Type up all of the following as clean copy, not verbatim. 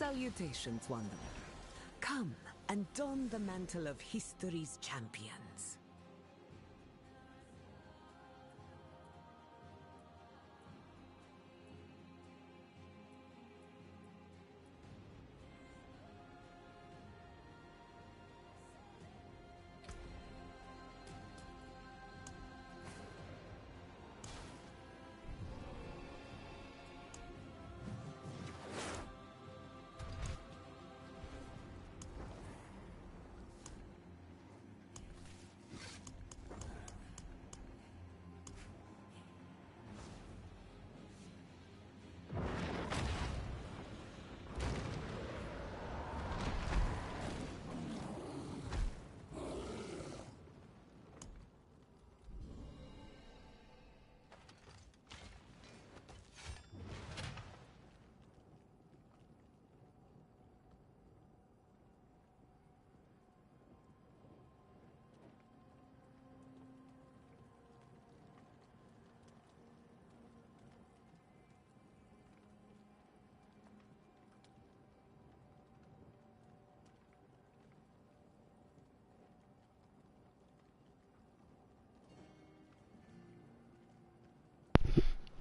Salutations, Wanderer. Come and don the mantle of history's champions.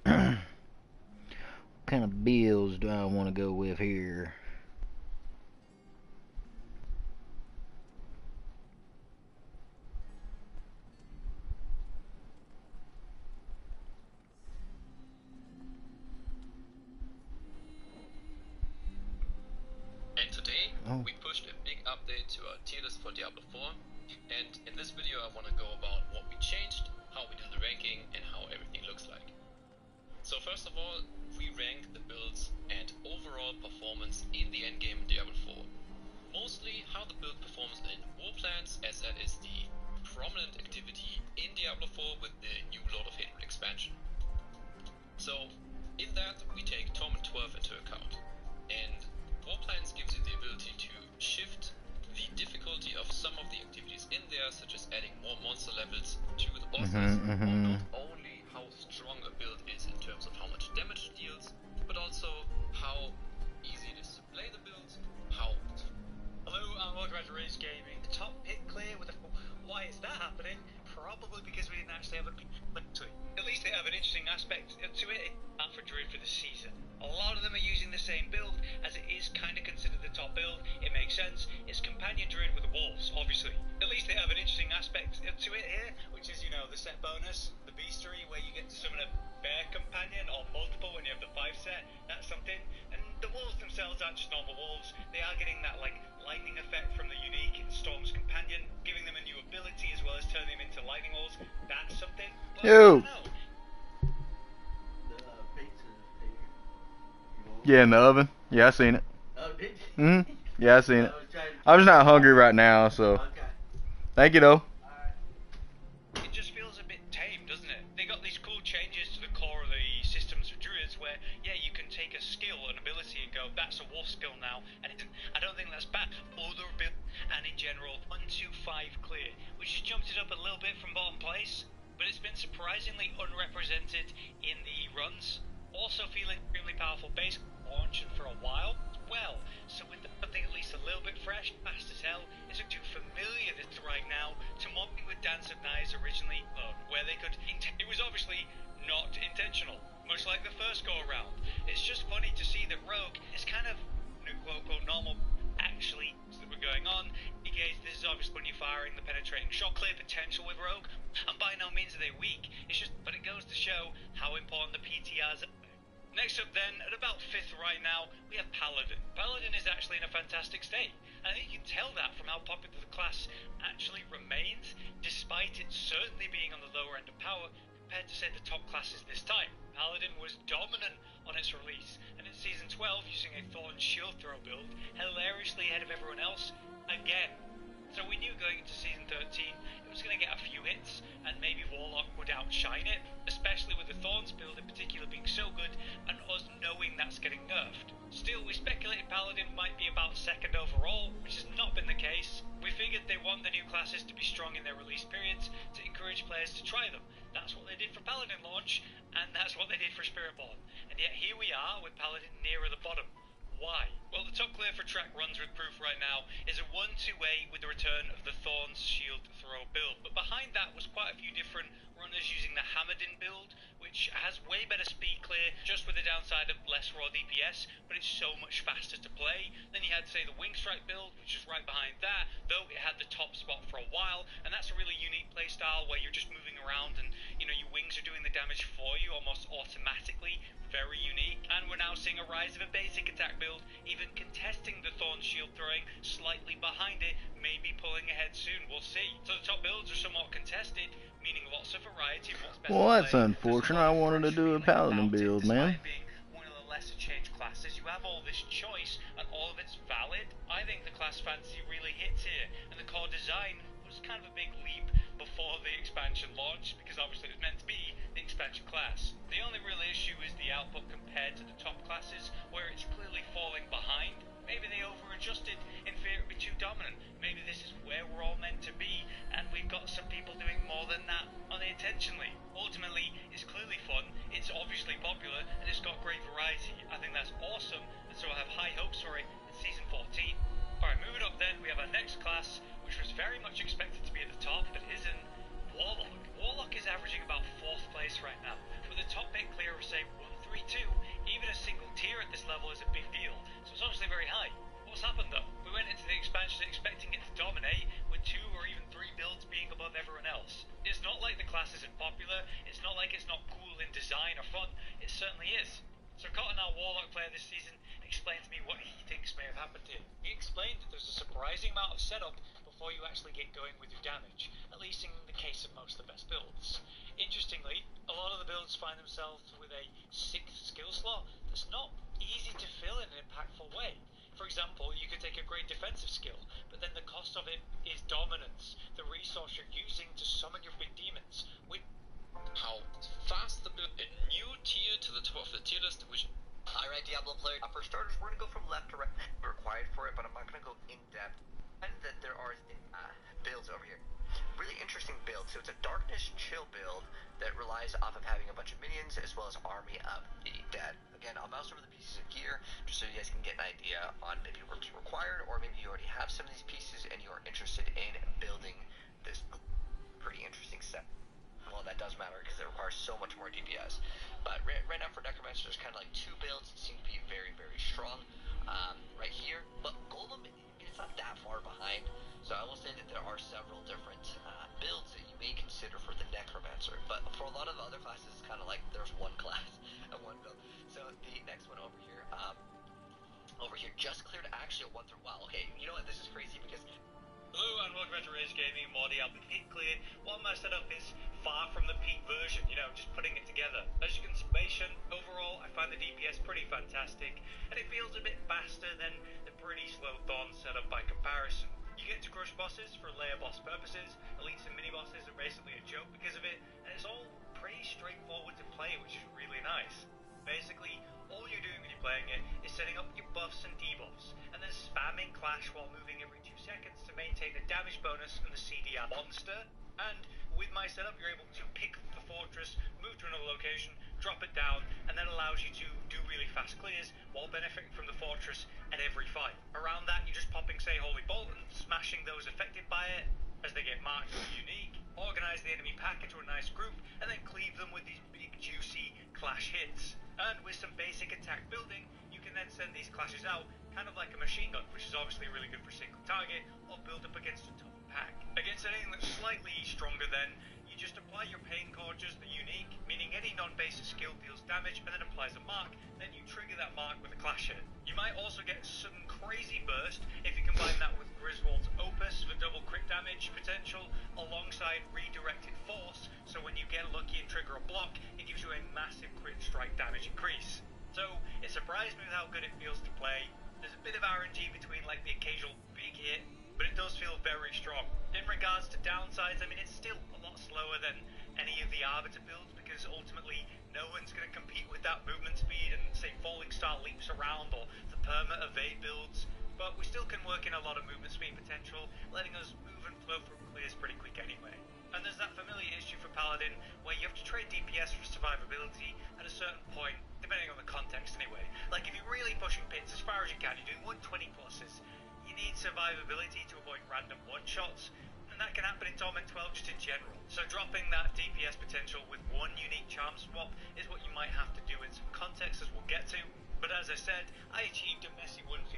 What kind of builds do I want to go with here? And today, we pushed a big update to our tier list for Diablo 4, and in this video I want to go about what we changed, how we did the ranking, and how everything looks like. So first of all, we ranked the builds and overall performance in the endgame in Diablo 4. Mostly how the build performs in Warplans, as that is the prominent activity in Diablo 4 with the new Lord of Hatred expansion. So in that we take Torment 12 into account, and Warplans gives you the ability to shift the difficulty of some of the activities in there, such as adding more monster levels to the bosses, or not only how strong a build is in terms of how much damage it deals, but also how easy it is to play the build, how... Hello and welcome back to Rage Gaming. The top hit clear with a... Why is that happening? Probably because we didn't actually have a to it. At least they have an interesting aspect to it. For Druid for the season. A lot of them are using the same build, as it is kind of considered the top build. It makes sense. It's Companion Druid with the Wolves, obviously. At least they have an interesting aspect to it here, which is, you know, the set bonus, the Beastery, where you get to summon a Bear Companion, or multiple when you have the 5 set. That's something. And the Wolves themselves aren't just normal Wolves. They are getting that, like, lightning effect from the unique Storm's Companion, giving them a new ability as well as turning them into lightning wolves. That's something. But Yo! Yeah, in the oven. Yeah, I seen it. Oh, did you? Yeah, I seen it. I'm just not hungry right now, so. Okay. Thank you, though. It just feels a bit tame, doesn't it? They got these cool changes to the core of the systems for druids where, yeah, you can take a skill, an ability, and go, that's a wolf skill now, and I don't think that's bad. Other ability, and in general, 1, 2, 5 clear, which has jumped it up a little bit from bottom place, but it's been surprisingly unrepresented in the runs. Also feeling extremely powerful base launch for a while as well. So with something at least a little bit fresh, fast as hell, it's too familiar this right now to what we with Dance of Knives originally where they could. It was obviously not intentional, much like the first go around. It's just funny to see that Rogue is kind of quote unquote normal actually that were going on. Because this is obviously when you're firing the penetrating shot clear potential with Rogue, and by no means are they weak. It's just, but it goes to show how important the PTRs are. Next up then, at about 5th right now, we have Paladin. Paladin is actually in a fantastic state, and I think you can tell that from how popular the class actually remains, despite it certainly being on the lower end of power, compared to say the top classes this time. Paladin was dominant on its release, and in Season 12 using a Thorn Shield Throw build, hilariously ahead of everyone else, again. So we knew going into Season 13 it was going to get a few hits, and maybe Warlock would outshine it, especially with the Thorns build in particular being so good, and us knowing that's getting nerfed. Still, we speculated Paladin might be about 2nd overall, which has not been the case. We figured they want the new classes to be strong in their release periods to encourage players to try them. That's what they did for Paladin launch, and that's what they did for Spiritborn. And yet here we are with Paladin nearer the bottom. Why? Well, the top clear for track runs with proof right now is a 1-2-8 with the return of the Thorns Shield Throw build, but behind that was quite a few different runners using the Hammerden build, which has way better speed clear, just with the downside of less raw DPS, but it's so much faster to play. Then you had, say, the Wingstrike build, which is right behind that, though it had the top spot for a while, and that's a really unique playstyle where you're just moving around and, you know, your wings are doing the damage for you almost automatically. Very unique. And we're now seeing a rise of a basic attack build, even contesting the Thorn Shield throwing, slightly behind it, maybe pulling ahead soon, we'll see. So the top builds are somewhat contested, meaning lots of variety of what's best. Well, that's unfortunate. I wanted to do a paladin build, man. Being one of the lesser changed classes, you have all this choice, and all of it's valid. I think the class fantasy really hits here, and the core design was kind of a big leap before the expansion launched, because obviously it was meant to be the expansion class. The only real issue is the output compared to the top classes, where it's clearly falling behind. Maybe they over-adjusted in fear it would be too dominant. Maybe this is where we're all meant to be, and we've got some people doing more than that unintentionally. Ultimately, it's clearly fun, it's obviously popular, and it's got great variety. I think that's awesome, and so I have high hopes for it in Season 14. Alright, moving up then, we have our next class, which was very much expected to be at the top, but isn't. Warlock. Warlock is averaging about 4th place right now, with a top pick clear of, say, 132. Even a single tier at this level is a big deal, so it's obviously very high. What's happened though? We went into the expansion expecting it to dominate, with 2 or even 3 builds being above everyone else. It's not like the class isn't popular, it's not like it's not cool in design or fun, it certainly is. So Cotton, our Warlock player this season, explained to me what he thinks may have happened here. He explained that there's a surprising amount of setup before you actually get going with your damage, at least in the case of most of the best builds. Interestingly, a lot of the builds find themselves with a 6th skill slot that's not easy to fill in an impactful way. For example, you could take a great defensive skill, but then the cost of it is dominance, the resource you're using to summon your big demons. How fast the build, a new tier to the top of the tier list, which... Alright, Diablo player. For starters, we're going to go from left to right. We're required for it, but I'm not going to go in depth. And that there are builds over here. Really interesting build. So it's a darkness chill build that relies off of having a bunch of minions as well as army of the dead. Again, I'll mouse over the pieces of gear just so you guys can get an idea on maybe what's required, or maybe you already have some of these pieces and you are interested in building this pretty interesting set. Well, that does matter because it requires so much more DPS. But right now for Necromancer, there's kind of like 2 builds that seem to be very, very strong right here. But Golem, it's not that far behind. So I will say that there are several different builds that you may consider for the Necromancer. But for a lot of the other classes, it's kind of like there's one class and one build. So the next one over here just cleared actually a 1 through. Wow, okay, you know what? This is crazy because... Hello and welcome back to Rage Gaming, Morty. I'll be peak clear. While my setup is far from the peak version, you know, just putting it together. As you can mention, overall, I find the DPS pretty fantastic, and it feels a bit faster than the pretty slow Thorn setup by comparison. You get to crush bosses for layer boss purposes, elites and mini bosses are basically a joke because of it, and it's all pretty straightforward to play, which is really nice. Basically, all you're doing when you're playing it is setting up your buffs and debuffs, and then spamming Clash while moving every 2 seconds to maintain the damage bonus and the CDR monster. And with my setup, you're able to pick the fortress, move to another location, drop it down, and that allows you to do really fast clears while benefiting from the fortress at every fight. Around that, you're just popping, say, Holy Bolt and smashing those affected by it as they get marked as unique, organize the enemy pack into a nice group, and then cleave them with these big, juicy Clash hits. And with some basic attack building, you can then send these clashes out, kind of like a machine gun, which is obviously really good for single target, or build up against a tough pack. Against anything that's slightly stronger then, you just apply your Pain Courges, the unique, meaning any non-basic skill deals damage and then applies a mark, then you trigger that mark with a Clash hit. You might also get some crazy burst if you combine that with Griswold's Opus for double crit damage potential, alongside redirected force, so when you get lucky and trigger a block, it gives you a massive crit strike damage increase. So, it surprised me with how good it feels to play. There's a bit of RNG between like the occasional big hit, but it does feel very strong. In regards to downsides, I mean, it's still a lot slower than any of the Arbiter builds, because ultimately no one's going to compete with that movement speed and, say, Falling Star leaps around or the Perma Evade builds, but we still can work in a lot of movement speed potential, letting us move and flow through clears pretty quick anyway. And there's that familiar issue for Paladin where you have to trade DPS for survivability at a certain point, depending on the context anyway. Like if you're really pushing pits as far as you can, you're doing 120 pluses, you need survivability to avoid random one-shots, and that can happen in Torment 12 just in general. So dropping that DPS potential with one unique charm swap is what you might have to do in some contexts, as we'll get to. But as I said, I achieved a messy 115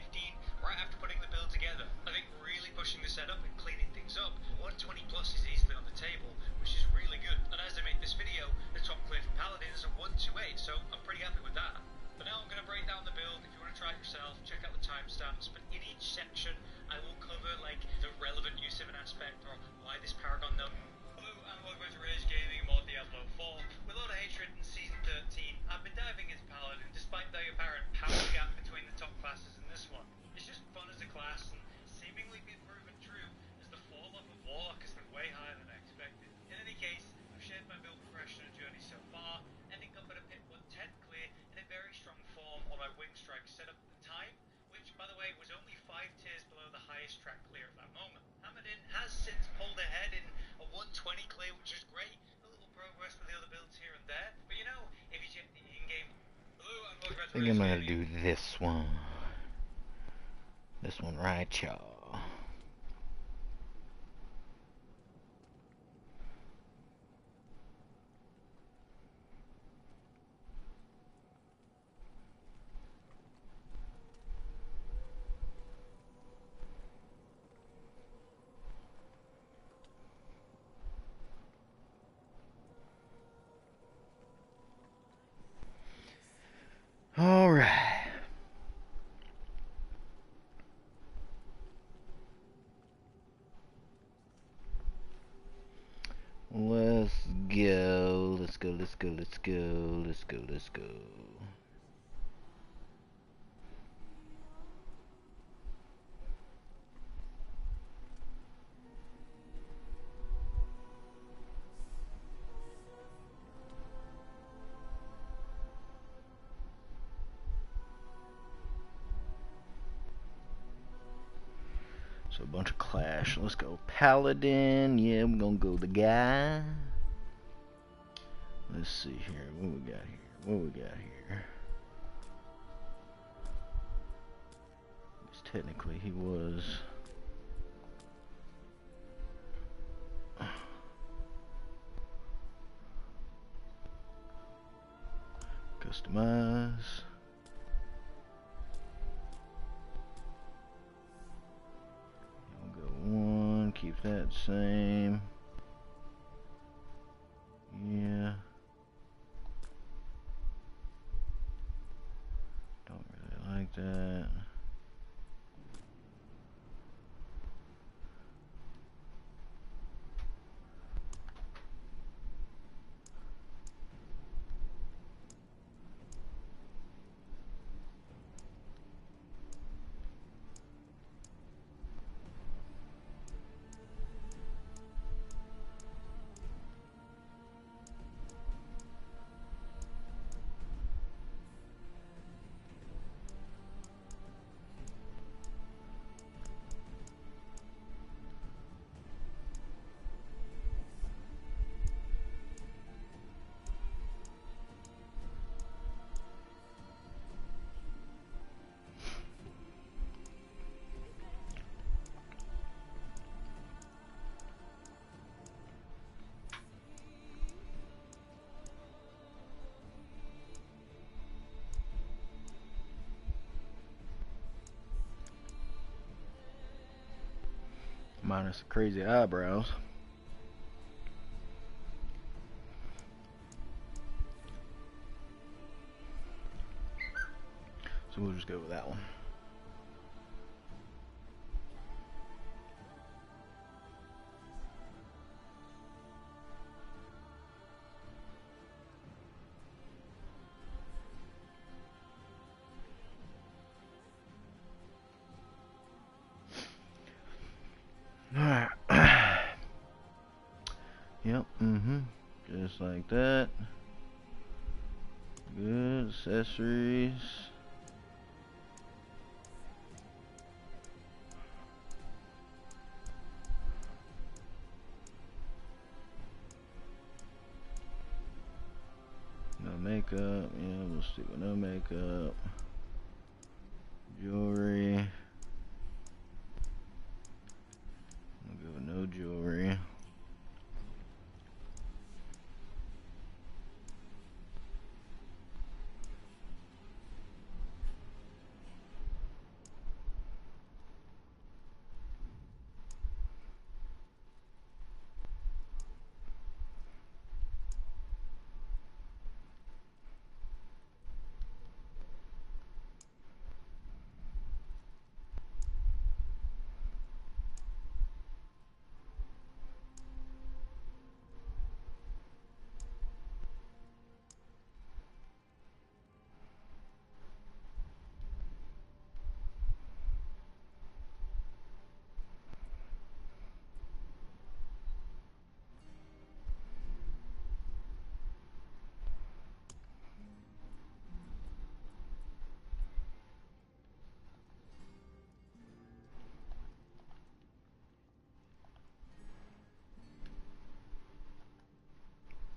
right after putting the build together. I think really pushing the setup and cleaning things up, 120 plus is easily on the table, which is really good. And as I make this video, the top clear for Paladin is a 128, so I'm pretty happy with that. But now I'm going to break down the build. If you want to try it yourself, check out the timestamps. But in each section, I will cover like the relevant use of an aspect or why this Paragon no. Hello and welcome to Rage Gaming more Diablo 4. With a lot of hatred in Season 13, I've been diving into Paladin despite the apparent power gap between the top classes in this one. It's just fun as a class and seemingly been proven true as the fall-off of Warlock has been way higher than I expected. In any case, I've shared my build progression and journey so far, ending up at a pit 110 clear in a very strong form on my Wing Strike setup at the time, which by the way was only 5 tiers below the highest track clear at that moment. Hammered-In has since pulled ahead in a 120 clear, which is great. A little progress with the other builds here and there, but you know, if you check the in-game. Hello and welcome back to I think I'm gonna do this one. This one right, y'all. All right. Let's go. Let's go. Let's go. Let's go. Let's go. Let's go. So a bunch of clash. Let's go Paladin. Yeah, we're gonna go the guy. Let's see here. What we got here? What we got here? Because technically he was. Customize. We'll go 1. Keep that same. Yeah. Don't really like that. Minus the crazy eyebrows. So we'll just go with that one. Alright. Yep, just like that. Good. Accessories. makeup. Yeah, we'll stick with no makeup. Jewelry. We'll go with no jewelry.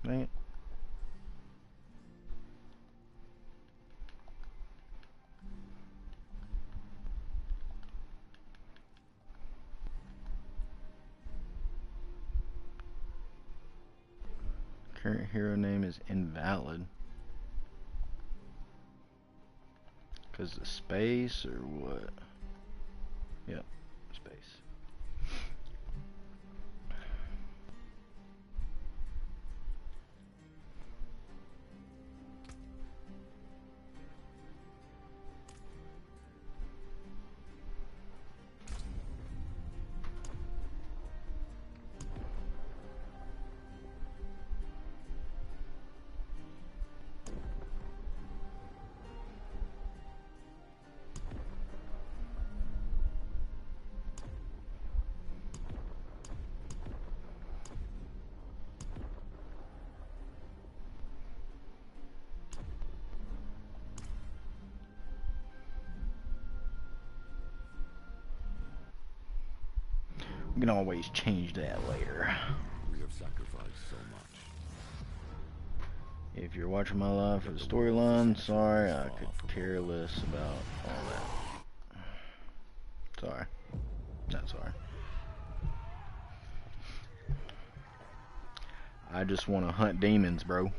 Dang it. Current hero name is invalid. Cause of space or what? Yep, space. We can always change that later. We have sacrificed so much. If you're watching my live for the storyline, sorry, I could care less about all that. Sorry. Not sorry. I just want to hunt demons, bro.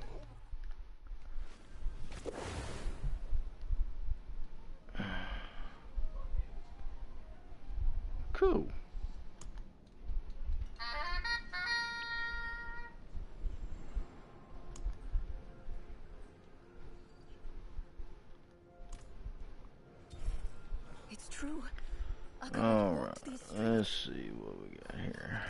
Cool. It's true. Alright, let's see what we got here.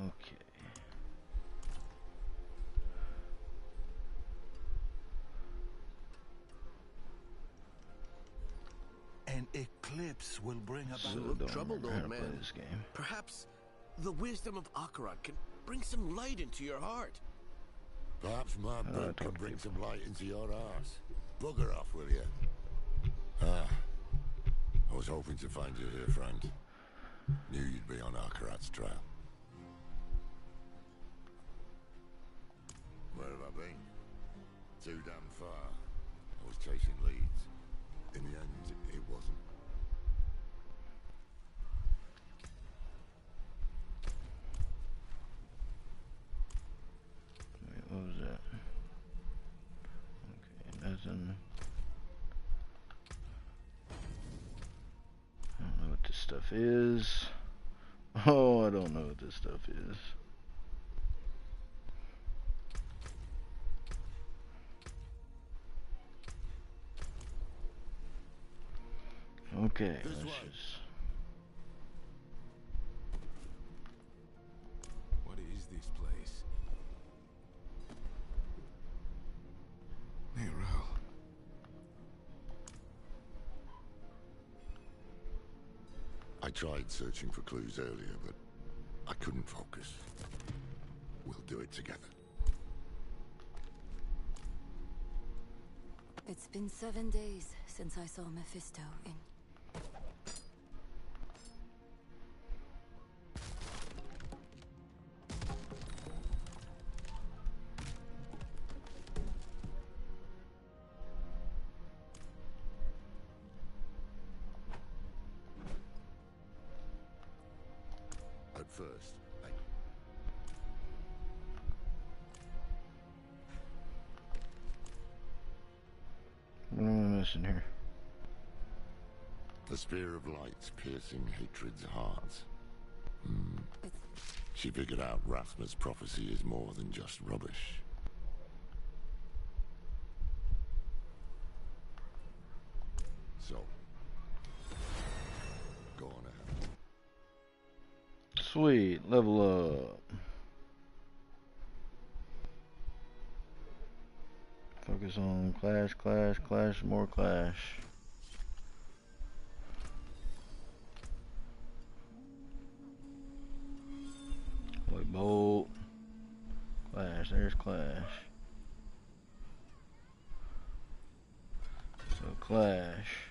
Okay. An eclipse will bring about... So look don't troubled, remember how old to play man. this game. Perhaps the wisdom of Akarat can bring some light into your heart. Perhaps my I book can talk to bring people. some light into your arse. Bugger off, will you? Ah, I was hoping to find you here, friend. Knew you'd be on Akarat's trail. Where have I been? Too damn far. I was chasing leads. In the end, it wasn't. Wait, what was that? Okay, nothing. I don't know what this stuff is. Oh, I don't know what this stuff is. Okay, let's just... What is this place? Nero. I tried searching for clues earlier, but I couldn't focus. We'll do it together. It's been 7 days since I saw Mephisto in... first. What am I missing here? The spear of light's piercing hatred's heart. She figured out Rathma's prophecy is more than just rubbish. So, go on ahead. Sweet, level up. Focus on clash, clash, clash, more clash. White bolt. Clash, there's clash. So clash.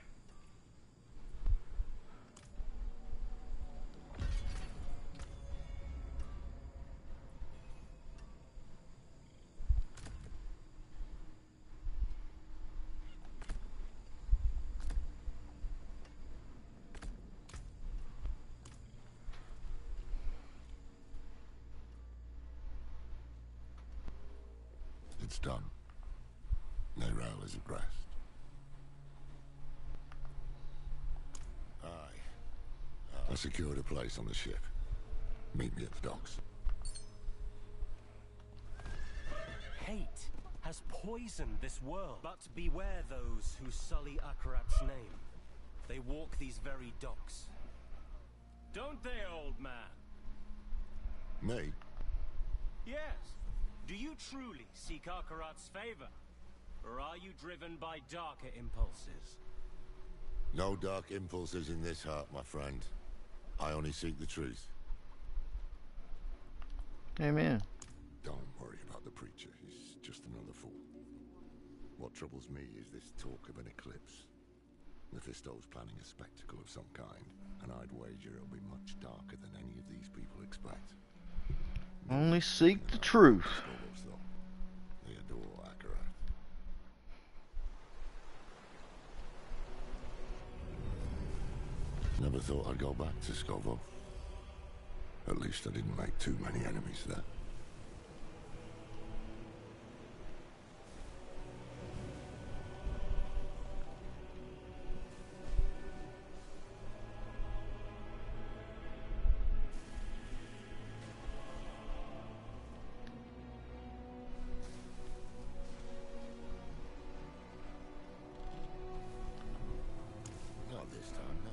It's done. Neyrelle is at rest. I secured a place on the ship. Meet me at the docks. Hate has poisoned this world. But beware those who sully Akarat's name. They walk these very docks. Don't they, old man? Me? Yes. Do you truly seek Akarat's favor? Or are you driven by darker impulses? No dark impulses in this heart, my friend. I only seek the truth. Amen. Don't worry about the preacher. He's just another fool. What troubles me is this talk of an eclipse. Mephisto's planning a spectacle of some kind, and I'd wager it'll be much darker than any of these people expect. Only seek the truth. They adore Akarat. Never thought I'd go back to Skovo. At least I didn't make too many enemies there. Not this time, no.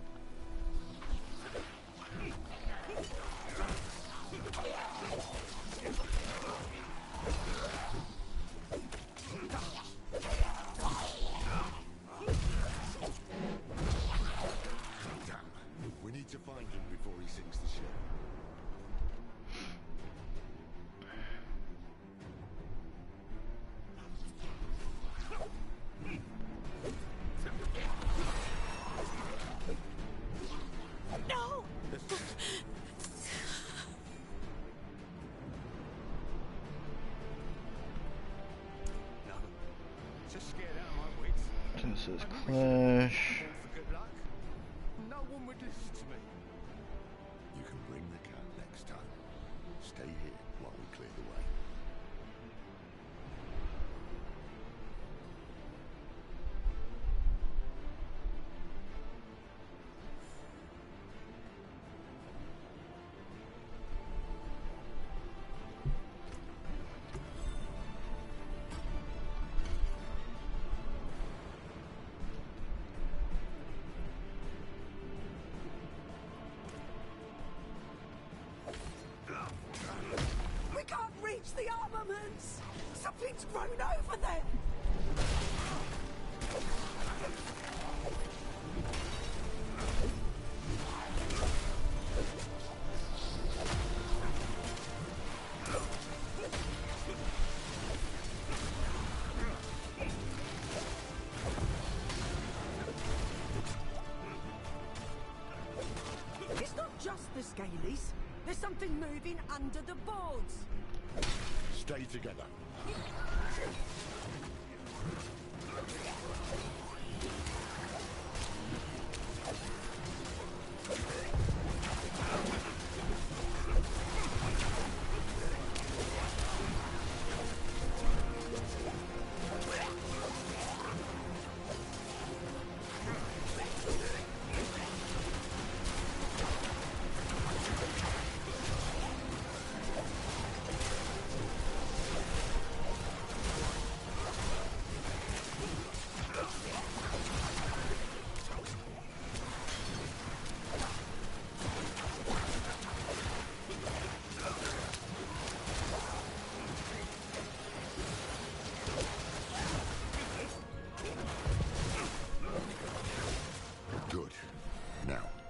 We need to find him before he sinks the ship. No! Just scared out of my wits. This is clash. For good luck. No one would listen to me. You can bring the cat next time. Stay here while we clear the way. We can't reach the armaments! Something's grown over them! It's not just the Scalies. There's something moving under the boards. Stay together.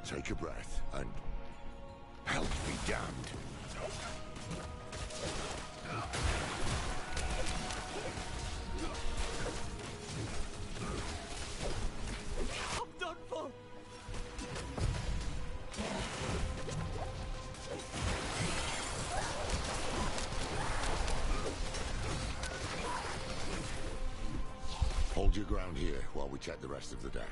Take a breath and help be damned. I'm done for. Hold your ground here while we check the rest of the deck.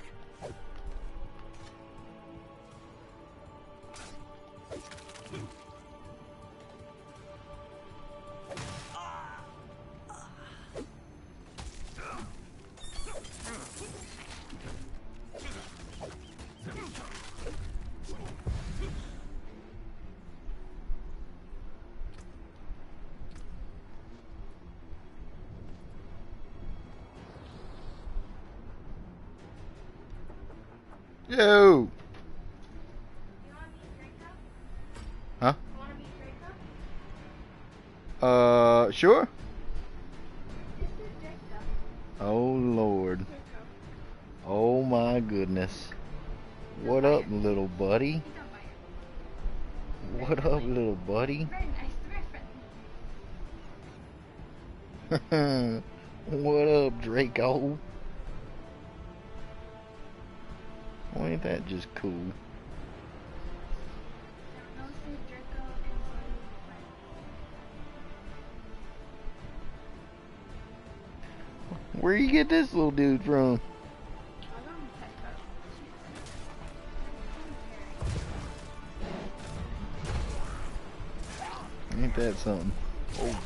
Yo! Huh? Sure. Oh Lord. Oh my goodness. What up, little buddy? What up, little buddy? What up, Draco? Oh, ain't that just cool? Where you get this little dude from? Ain't that something? Oh.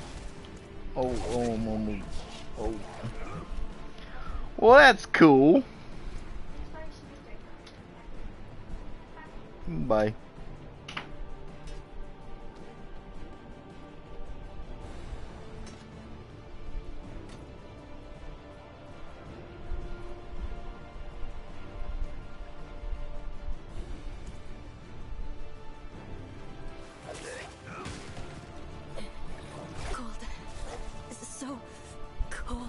Well, that's cool. Bye. Cold. This is so cold.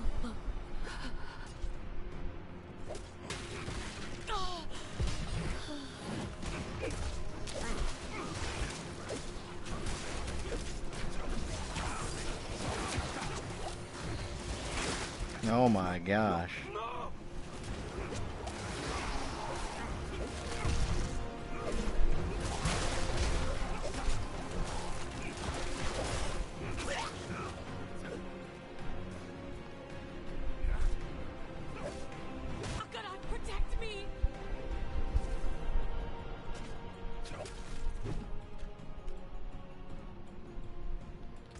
Oh my gosh. Protect me.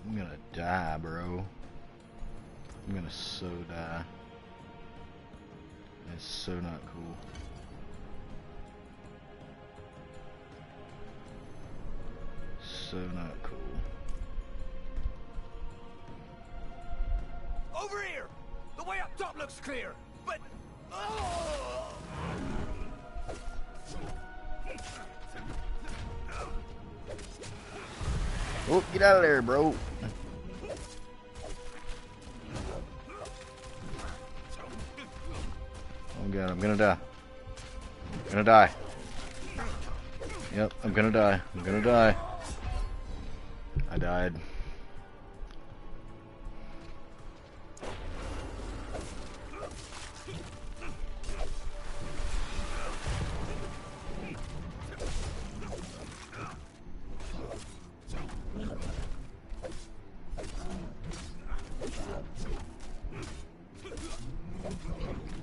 I'm gonna die, bro. I'm gonna so die. That's so not cool. So not cool. Over here! The way up top looks clear, but... Oh! Oh, get out of there, bro. Oh god, I'm gonna die. I'm gonna die. Yep, I'm gonna die. I'm gonna die. I died.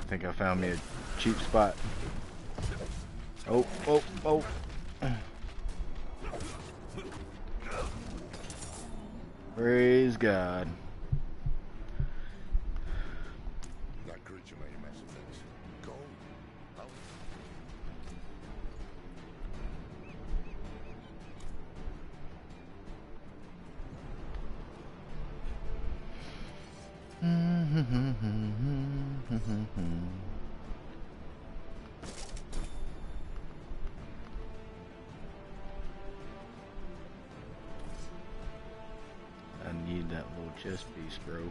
I think I found me a cheap spot. Oh. Praise God. That creature made a mess of things. Go. Out. I need that little chest piece, bro.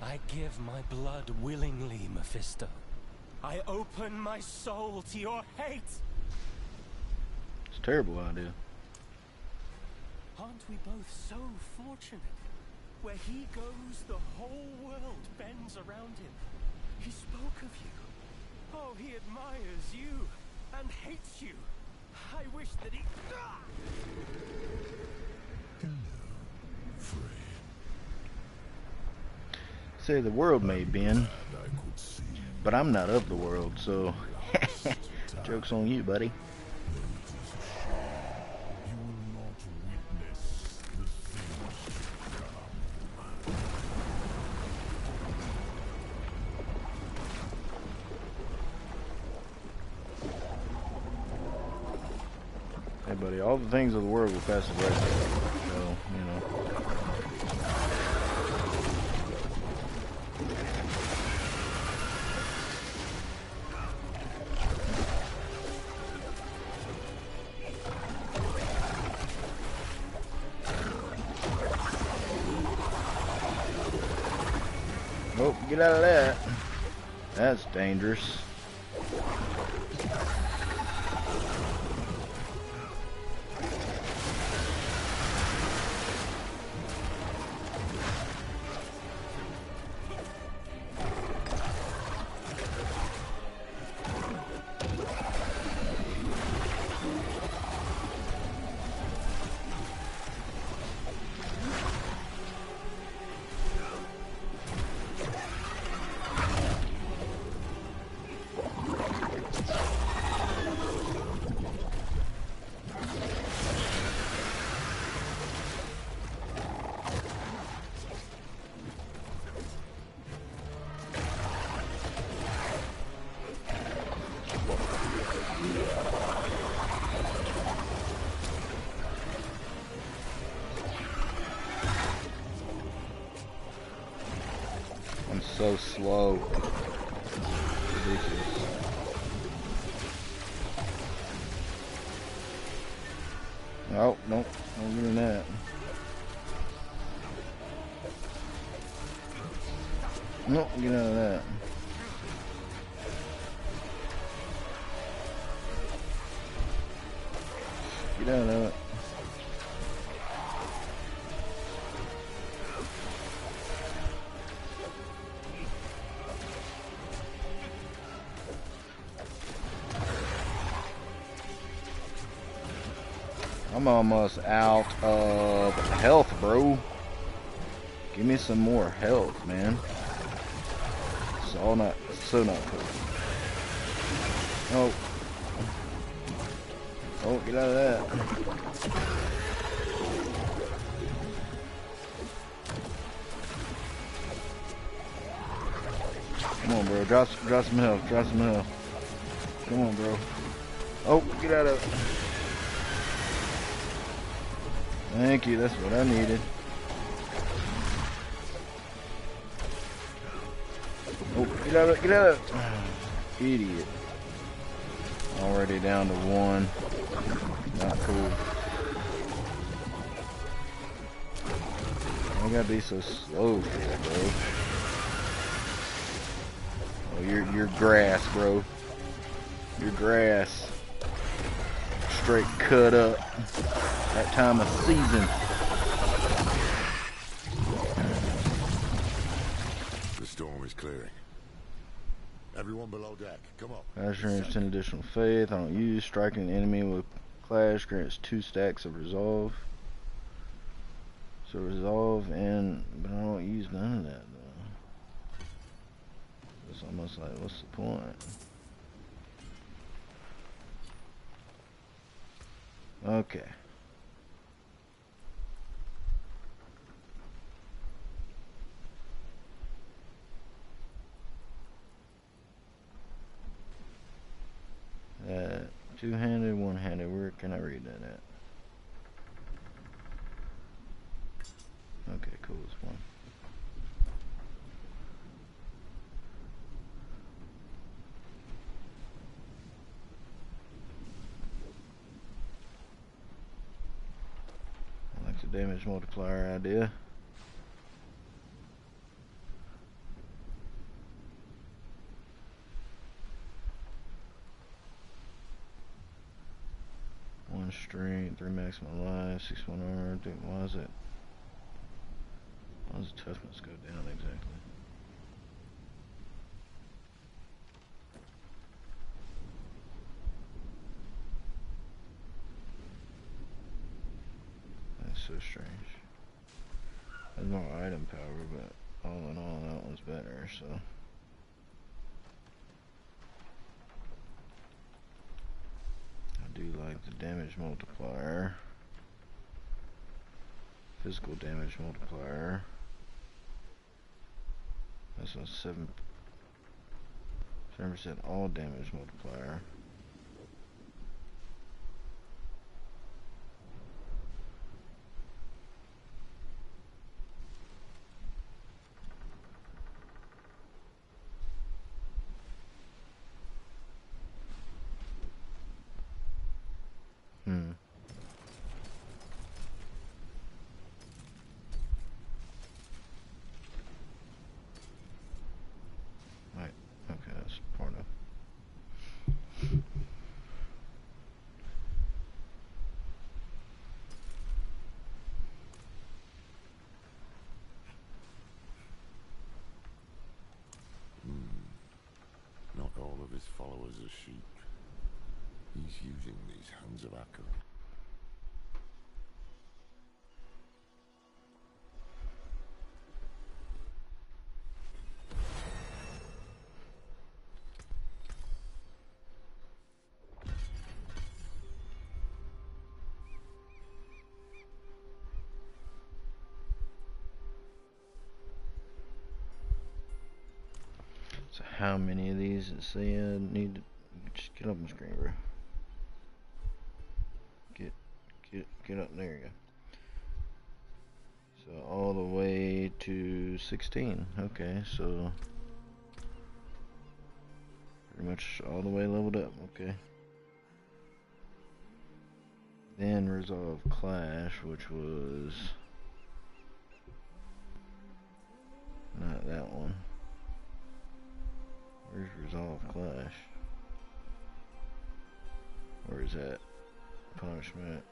I give my blood willingly, Mephisto. I open my soul to your hate. It's a terrible idea. Aren't we both so fortunate? Where he goes, the whole world bends around him. He spoke of you. Oh, he admires you and hates you. I wish that he... Say the world may bend, but I'm not of the world, so joke's on you, buddy. Hey, buddy, all the things of the world will pass away, so, you know. Oh, get out of that. That's dangerous. So slow. Ridiculous. Oh, nope. Don't get in that. Nope, get out of that. Get out of it. I'm almost out of health, bro. Give me some more health, man. It's all not so not cool. Oh. Oh, get out of that. Come on, bro. Drop some health. Drop some health. Come on, bro. Oh, get out of it. Thank you, that's what I needed. Oh, get out of it, get out of it. Idiot. Already down to 1. Not cool. I gotta be so slow for it, bro. Oh, you're grass, bro. You're grass. Straight cut up. That time of season. The storm is clearing. Everyone below deck, come on. Clash grants 10 additional faith. I don't use. Striking an enemy with Clash grants 2 stacks of resolve. So resolve and, but I don't use none of that though. It's almost like, what's the point? Okay. Two-handed, one-handed. Where can I read that at? Okay, cool. It's one. I like the damage multiplier idea. strength, 3 maximum life, 6 1 armor. Why is it? Why does toughness go down exactly? That's so strange. There's more item power, but all in all, that one's better, so. I do like the damage multiplier. Physical damage multiplier. That's a 7% all damage multiplier. Right. Okay, that's porno. Not all of his followers are sheep. He's using these hands of Akara. So how many of these it say I need to just get up on the screen, bro. Get up, there you go. So all the way to 16. Okay, so pretty much all the way leveled up, okay. Then resolve clash, which was not that one. Where's resolve clash? Where is that? Punishment.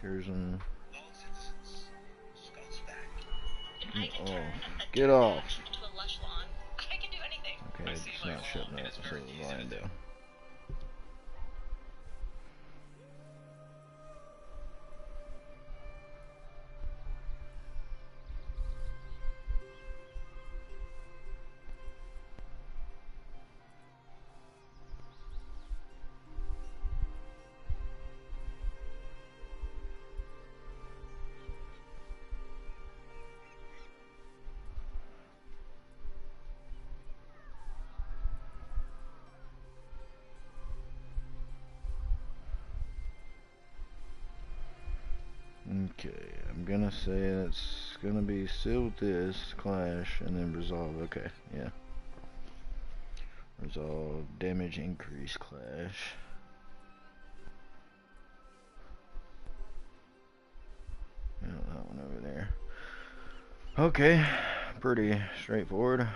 Scaresm. Get off. Get off. Okay, it's not shutting up. It's lying down. Okay, I'm gonna say it's gonna be still this clash and then resolve. Okay, yeah. Resolve damage increase clash. Yeah, that one over there. Okay, pretty straightforward.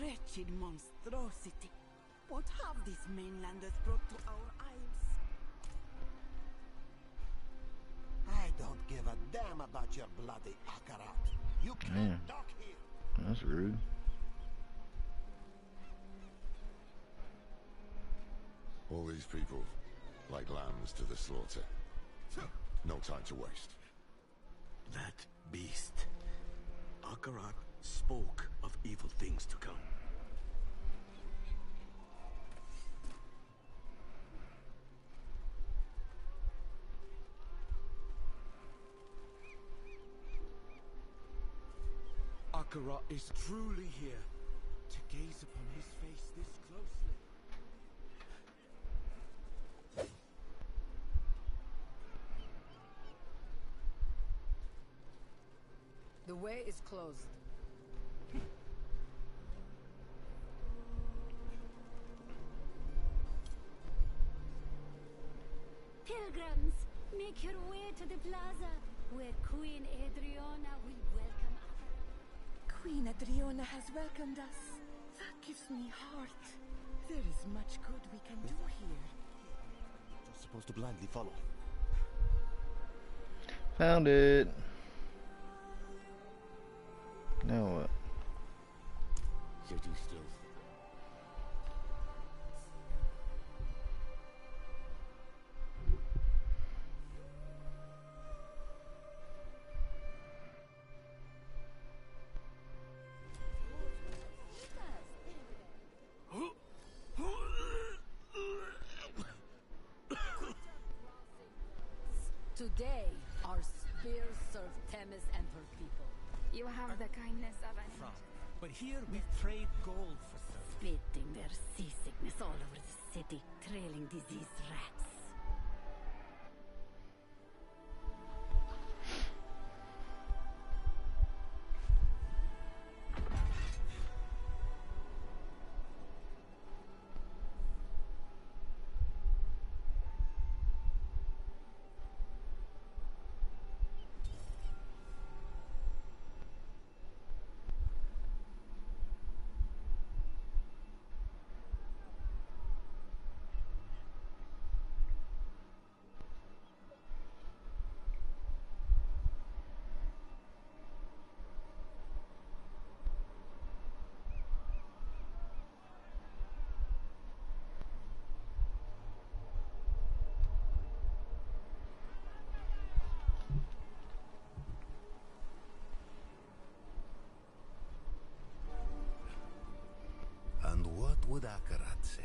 Wretched monstrosity. What have these mainlanders brought to our isles? I don't give a damn about your bloody Akarat. You can't dock here. That's rude. All these people, like lambs to the slaughter. No time to waste. That beast. Akarat spoke of evil things to come. Akarat is truly here. To gaze upon his face this closely. The way is closed. Pilgrims, make your way to the plaza, where Queen Adriana will welcome us. Queen Adriana has welcomed us. That gives me heart. There is much good we can do here. Just supposed to blindly follow. Found it. Now what? Sitting still. Today, our spears serve Themis and her people. You have the kindness of an From. But here we trade gold for service. spitting their seasickness all over the city, trailing diseased rats. And what would Akarat say?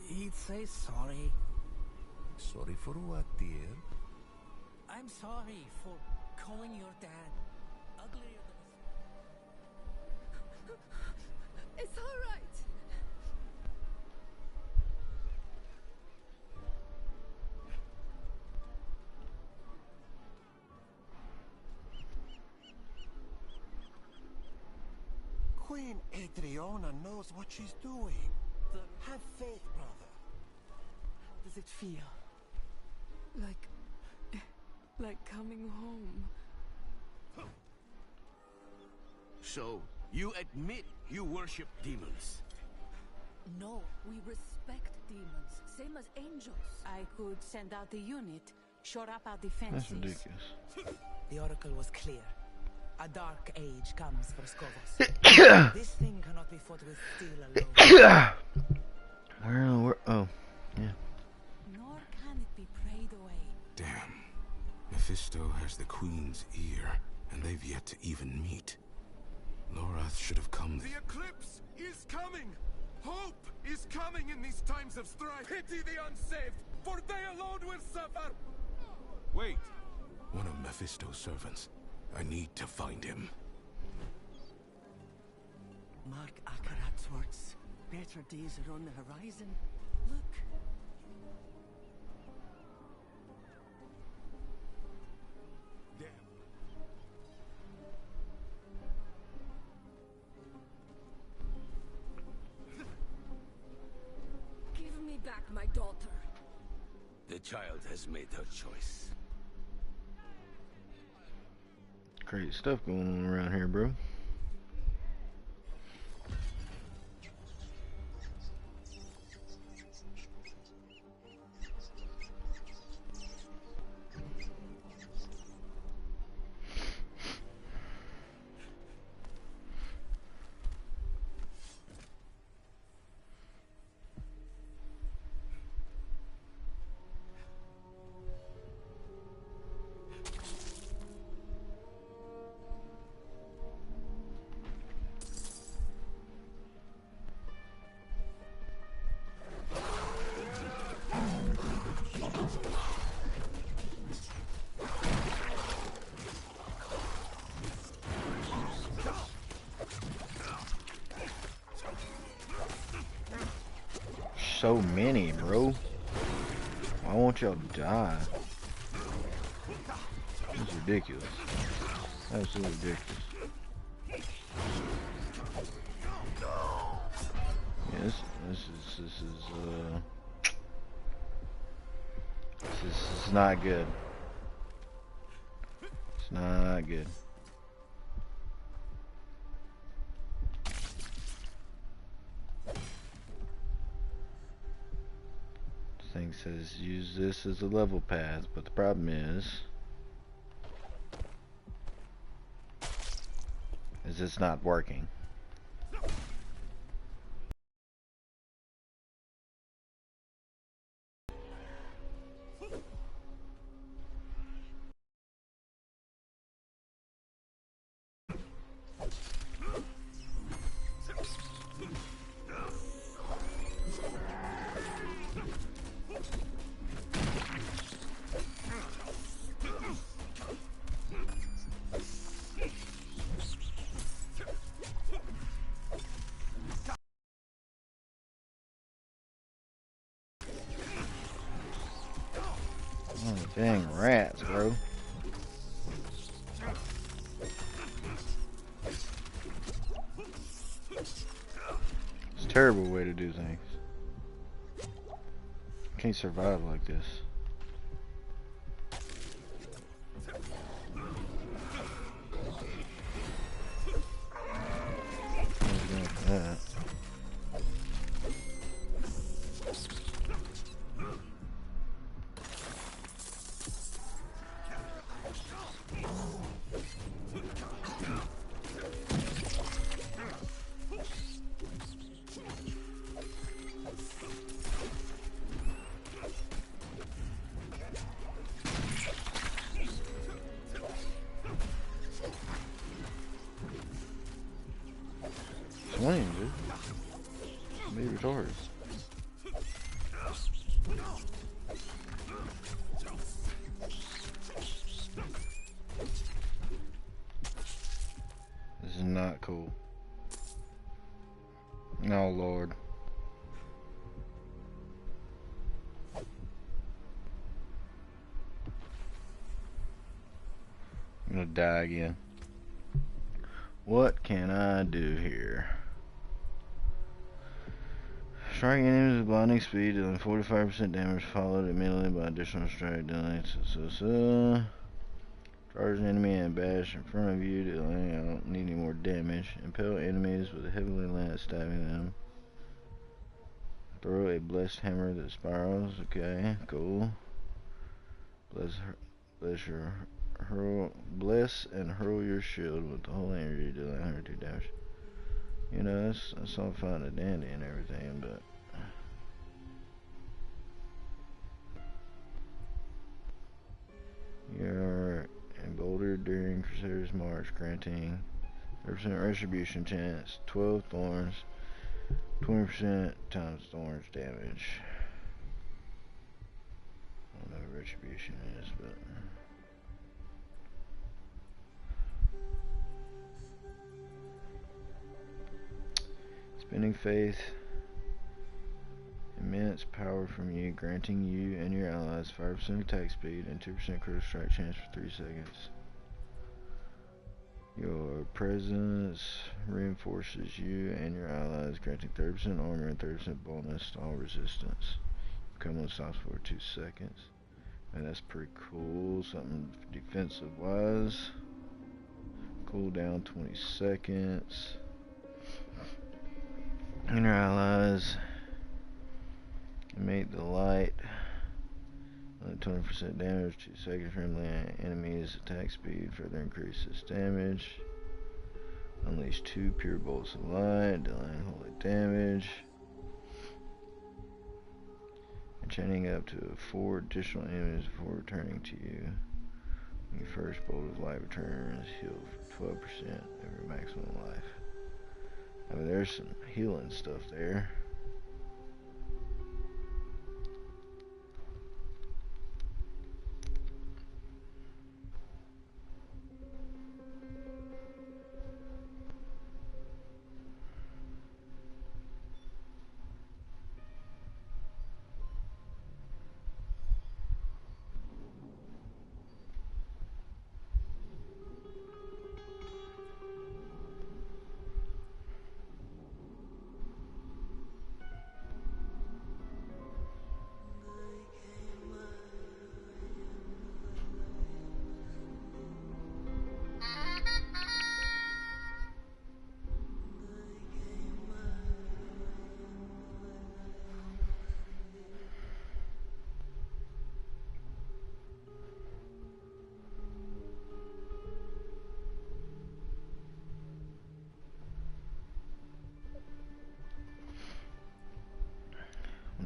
He'd say sorry. Sorry for what, dear? I'm sorry for calling your dad uglier than a... It's all right. Queen Adriana knows what she's doing. Have faith, brother. How does it feel? Like coming home. So, you admit you worship demons? No, we respect demons, same as angels. I could send out a unit, shore up our defenses. That's ridiculous. The oracle was clear. A dark age comes for Skovos. This thing cannot be fought with steel alone. Where, oh, yeah. Nor can it be prayed away. Damn. Mephisto has the Queen's ear, and they've yet to even meet. Lorath should have come. The eclipse is coming! Hope is coming in these times of strife! Pity the unsaved, for they alone will suffer! Wait! One of Mephisto's servants. I need to find him. Mark Akarat's words. Better days are on the horizon. Look. Give me back my daughter. The child has made her choice. Great stuff going on around here, bro. So many, bro. Why won't y'all die? It's ridiculous. Absolutely ridiculous. Yeah, this is not good. It's not good. thing says use this as a level path, but the problem is it's not working. Oh, dang rats, bro. It's a terrible way to do things. Can't survive like this. That. Swing, dude. Be retarded. This is not cool. Oh, Lord. I'm gonna die again. What can I do here? Striking enemies with blinding speed, dealing 45% damage, followed immediately by additional strike, dealing charge an enemy and bash in front of you, dealing, I don't need any more damage. Impale enemies with a heavily lance, stabbing them. Throw a blessed hammer that spirals, okay, cool. Bless and hurl your shield with the whole energy, dealing 102 damage. You know, that's all fine and dandy and everything, but you're emboldened during Crusader's March, granting 30% retribution chance, 12 thorns, 20% times thorns damage. I don't know what retribution is, but spending faith, immense power from you, granting you and your allies 5% attack speed and 2% critical strike chance for 3 seconds. Your presence reinforces you and your allies, granting 30% armor and 30% bonus to all resistance. Become unstoppable for 2 seconds. And that's pretty cool. Something defensive wise. Cooldown 20 seconds. And your allies make the light. 20% damage, 2 seconds. Friendly enemies attack speed further increases damage. Unleash 2 pure bolts of light, dealing holy damage. And chaining up to 4 additional enemies before returning to you. When your first bolt of light returns, heal for 12% of your maximum life. I mean, there's some healing stuff there.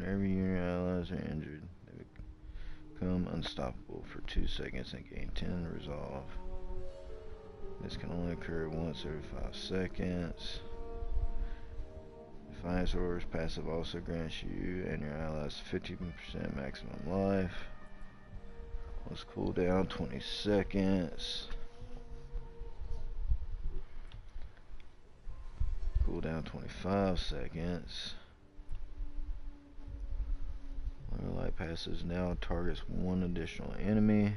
Whenever your allies are injured, they become unstoppable for 2 seconds and gain 10 resolve. This can only occur once every 5 seconds. Defiance Aura's passive also grants you and your allies 50% maximum life. Let's cool down 20 seconds. Cool down 25 seconds. When light passes now targets one additional enemy.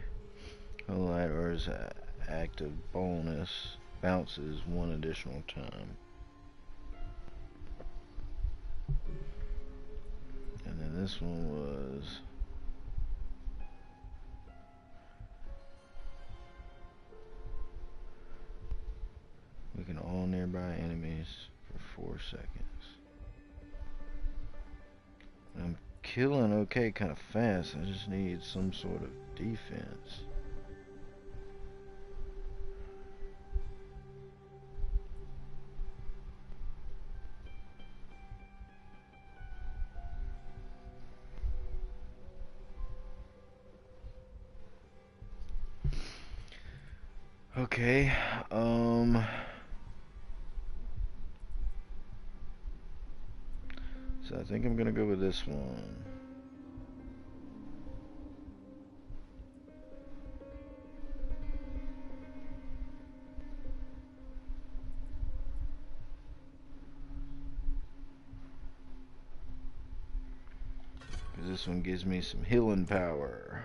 Light Aura's active bonus bounces one additional time. And then this one was weaken all nearby enemies for 4 seconds. I'm killing okay kind of fast. I just need some sort of defense. Okay, so I think I'm gonna go with this one. Cause this one gives me some healing power.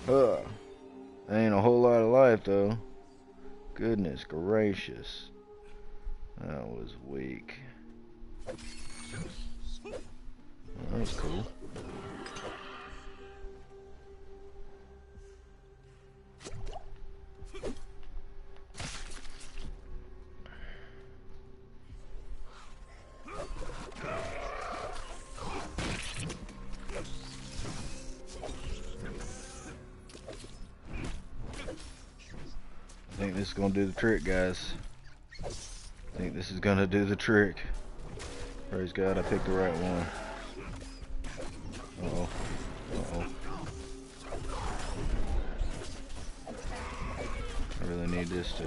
Huh. Ain't a whole lot of life though. Goodness gracious. That was weak. Well, that was cool. I think this is gonna do the trick, guys. I think this is gonna do the trick. Praise God, I picked the right one. Uh-oh. Uh-oh. I really need this to...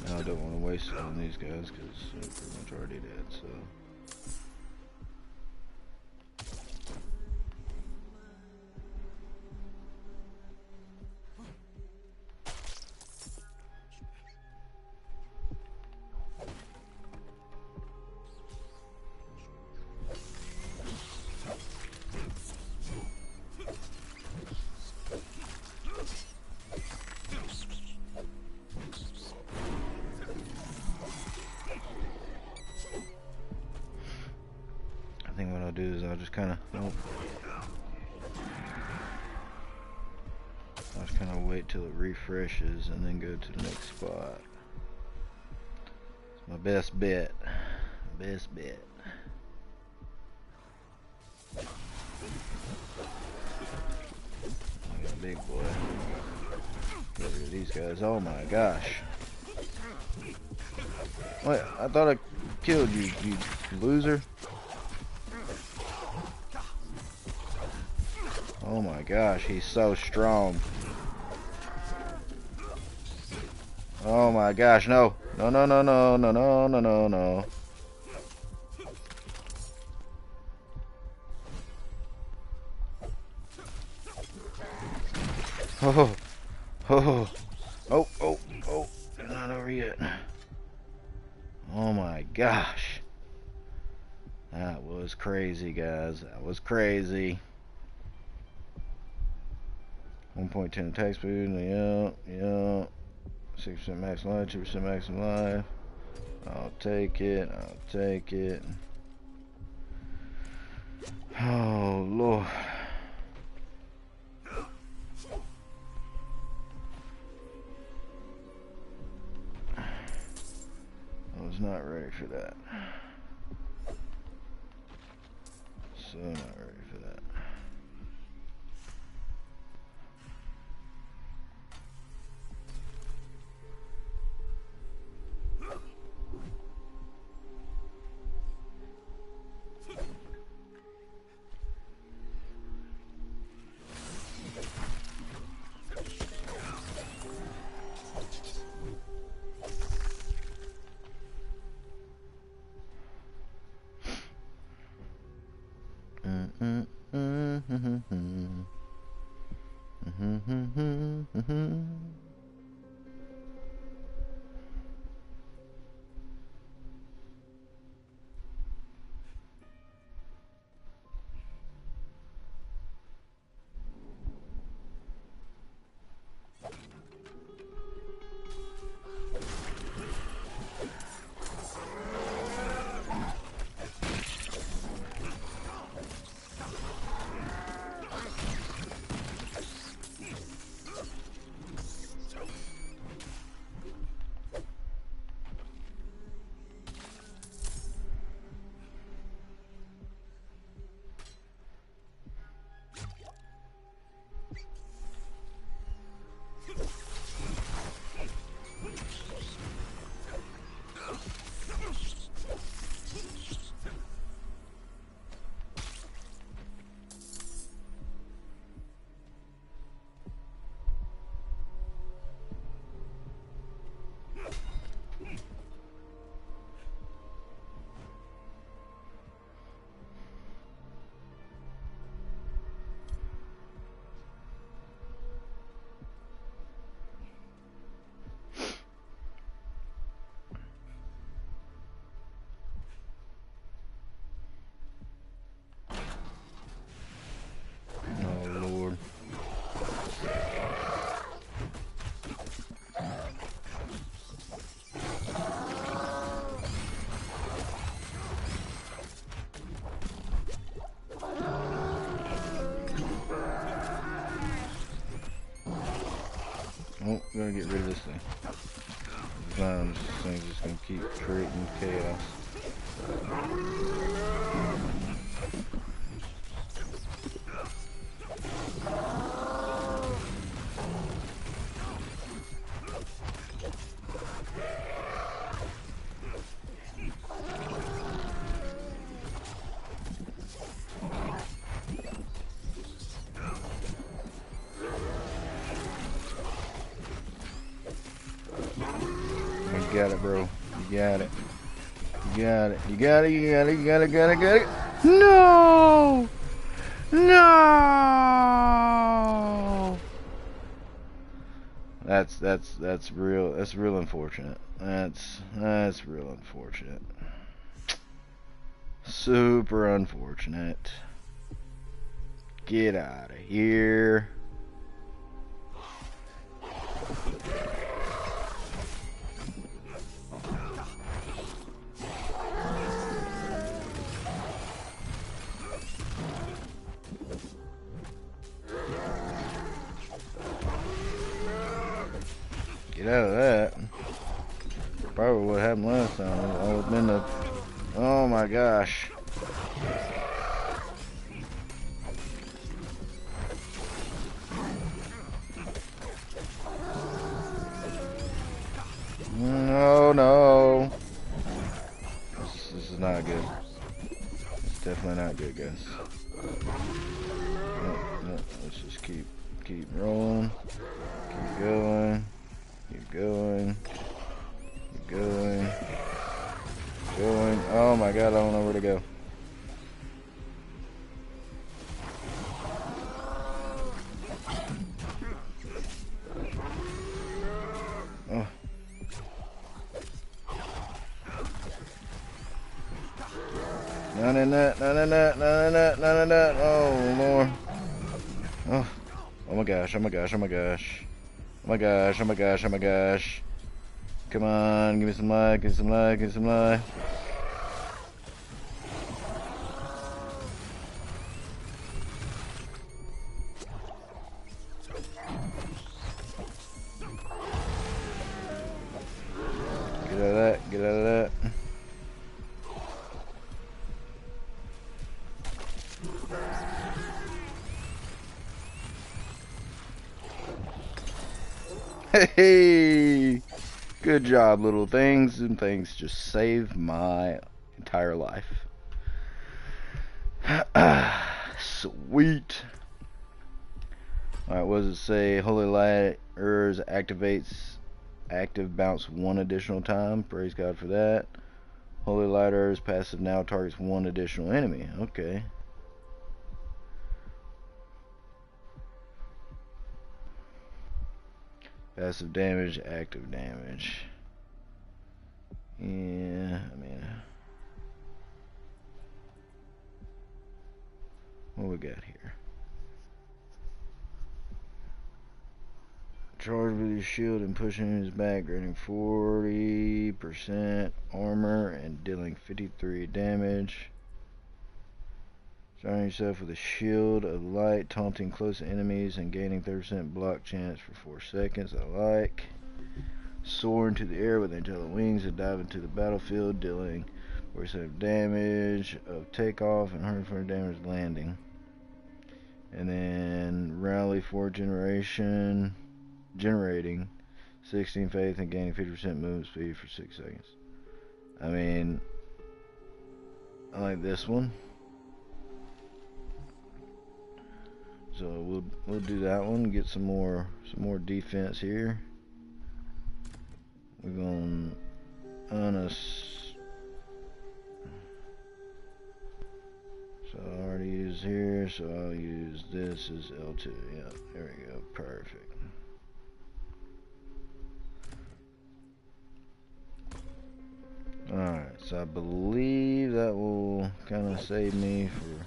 Now I don't want to waste it on these guys because they're pretty much already dead, so... I think what I'll do is I'll just kind of... I'll just kind of wait till it refreshes and then go to the next spot. It's my best bet. Best bet. Look at big boy. Get rid of these guys. Oh my gosh. Wait, I thought I killed you, you loser. Oh my gosh, he's so strong. Oh my gosh, no. No, no, no, no, no, no, no, no, no. Oh, oh, oh, oh, oh, not over yet. Oh my gosh. That was crazy, guys. That was crazy. 1.10 attack speed, yeah. 6% max life, 2% max life. I'll take it, I'll take it. Oh, Lord. I was not ready for that. So not ready for that. Oh, gotta get rid of this thing. This thing's just gonna keep creating chaos. You got it, bro. You got it. You got it. You got it. You got it. You got it. Got it. Got it. No! No! That's real. That's real unfortunate. That's real unfortunate. Super unfortunate. Get out of here. Get out of that. Probably what happened last time. I would have been the. Oh my gosh. No, no. This is not good. It's definitely not good, guys. No, let's just keep rolling. Keep going. Keep going. Keep going. Going. Oh my god, I don't know where to go. Oh. None in that, none in that, none in that, none in that. Oh Lord. Oh. Oh my gosh, oh my gosh, oh my gosh. Oh my gosh, oh my gosh, oh my gosh. Come on, give me some life, give me some life, give me some life. Get out of that, get out of that. Hey! Good job, little things, and things just saved my entire life. Sweet. Alright, what does it say? Holy Lighters activates active bounce 1 additional time. Praise God for that. Holy Lighters passive now targets 1 additional enemy. Okay. Passive damage, active damage. Yeah, I mean, what we got here? Charge with your shield and pushing his back, granting 40% armor and dealing 53 damage. Surrounding yourself with a shield of light, taunting close enemies and gaining 30% block chance for 4 seconds. I like. Soar into the air with angelic wings and dive into the battlefield, dealing 47 damage of takeoff and 140 damage landing. And then rally for generating 16 faith and gaining 50% movement speed for 6 seconds. I mean, I like this one. So we'll do that one. Get some more defense here. We're gonna so I already used here, so I'll use this as L2. Yeah, there we go. Perfect. Alright, so I believe that will kind of save me for...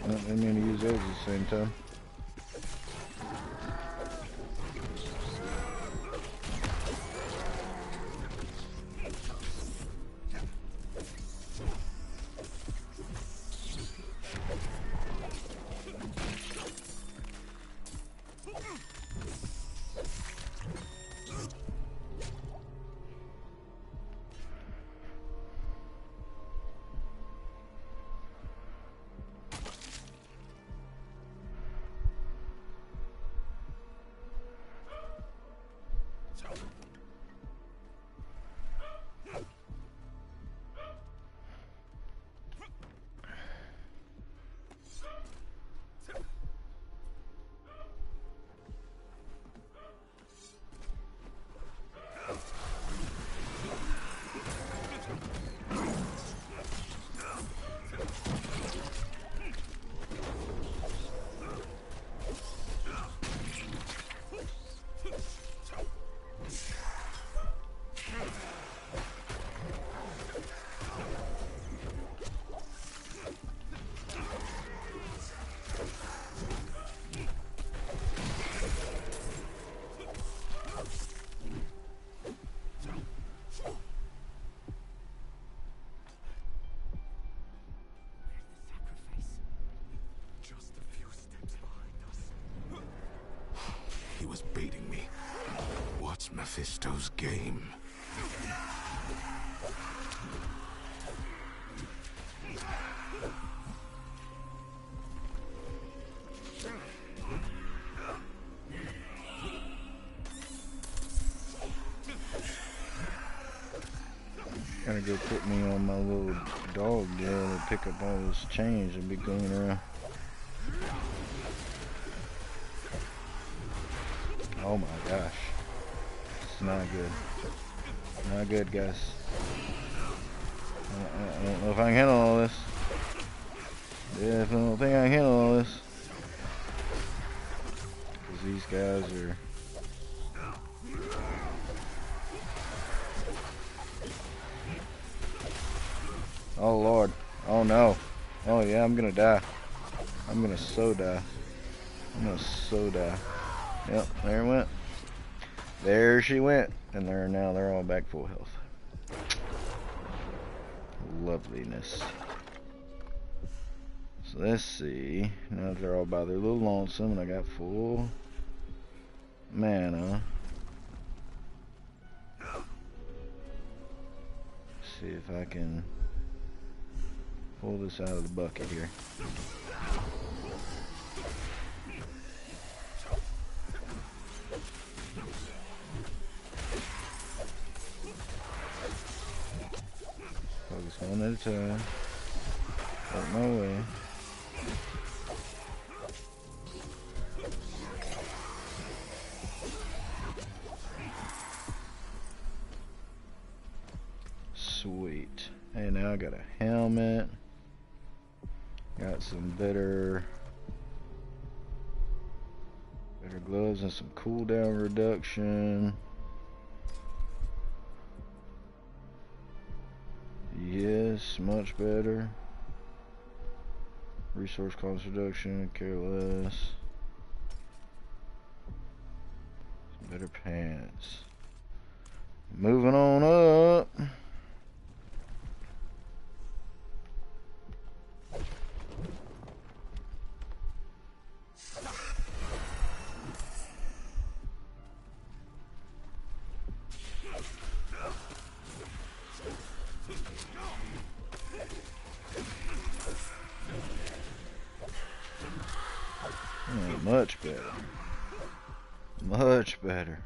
I didn't mean to use those at the same time. He was baiting me. What's Mephisto's game? Gotta go put me on my little dog there to pick up all this change and be going around. Oh my gosh. It's not good. Not good, guys. I don't know if I can handle all this. Definitely don't think I can handle all this. Because these guys are... Oh Lord. Oh no. Oh yeah, I'm gonna die. I'm gonna so die. I'm gonna so die. Yep, there it went. There she went. And they're all back full health. Loveliness. So let's see. Now that they're all by their little lonesome and I got full mana. See if I can pull this out of the bucket here. at a time. Work my way. Sweet. Hey, now I got a helmet. Got some better gloves and some cooldown reduction. Yes, much better. Resource cost reduction, care less. Some better pants. Moving on up. Much better. Much better.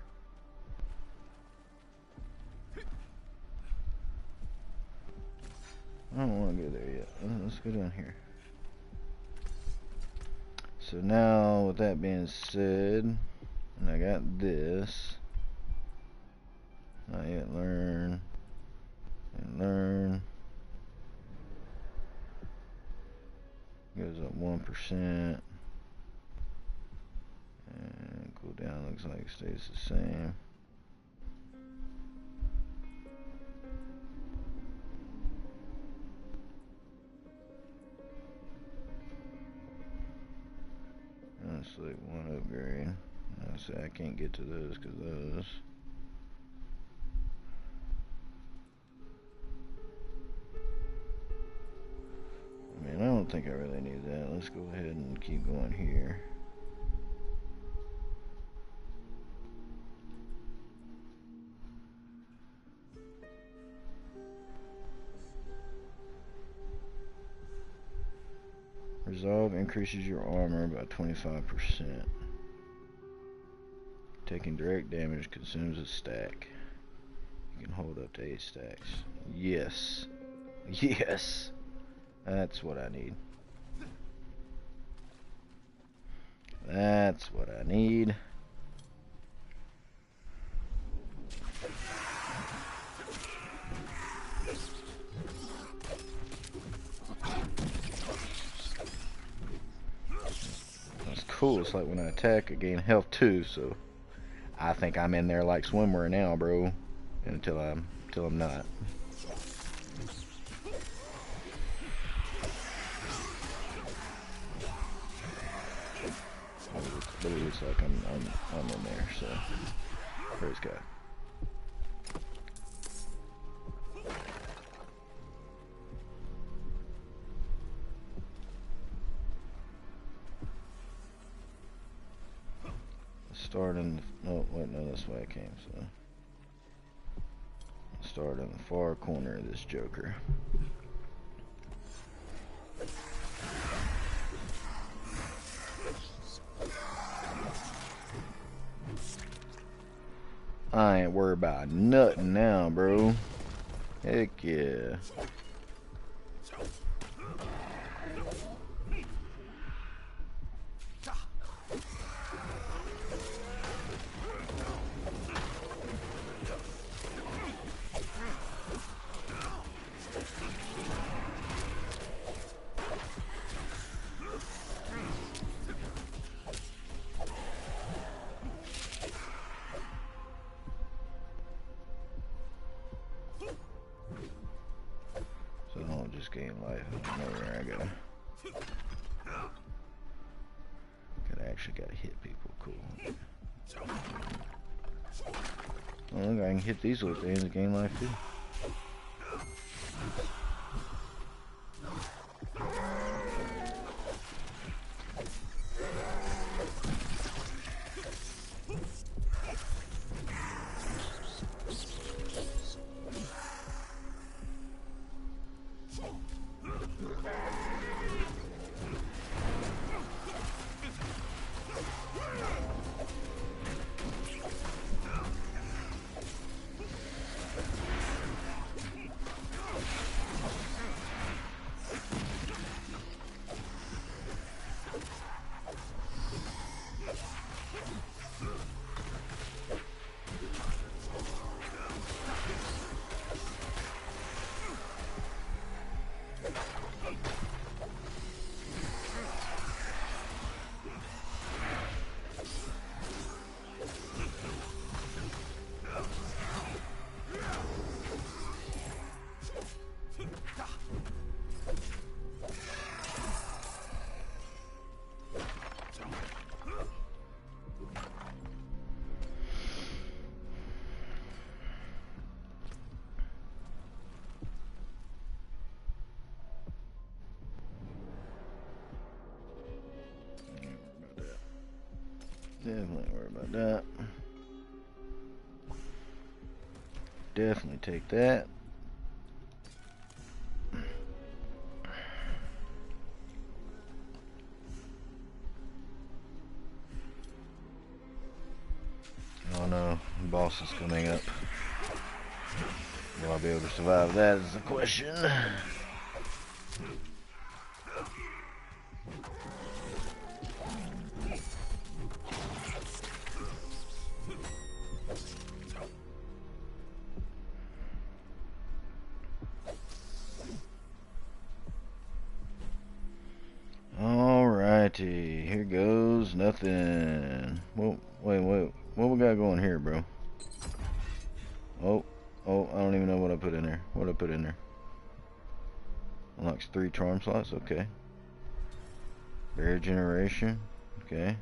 I don't want to go there yet. Let's go down here. So now, with that being said, and I got this. Not yet learn. And learn. Goes up 1%. And cooldown looks like it stays the same. That's like one upgrade. I say I can't get to those because those. I mean, I don't think I really need that. Let's go ahead and keep going here. Resolve increases your armor by 25%. Taking direct damage consumes a stack. You can hold up to 8 stacks. Yes. Yes. That's what I need. That's what I need. Cool. It's like when I attack, I gain health too, so I think I'm in there like swimwear now, bro. Until I'm not. But it looks like I'm in there, so praise God. Start in the, oh wait, no, that's why I came, so start in the far corner of this joker. I ain't worried about nothing now, bro. Heck yeah. So I don't just gain life. I know where I gotta actually hit people. Cool. Well, look, I can hit these little things and gain life too. Definitely worry about that. Definitely take that. Oh no, the boss is coming up. Will I be able to survive that is the question. Alrighty, here goes nothing. Whoa, wait, what we got going here, bro? Oh, I don't even know what I put in there. What I put in there? Unlocks 3 charm slots, okay. Barrier generation, okay.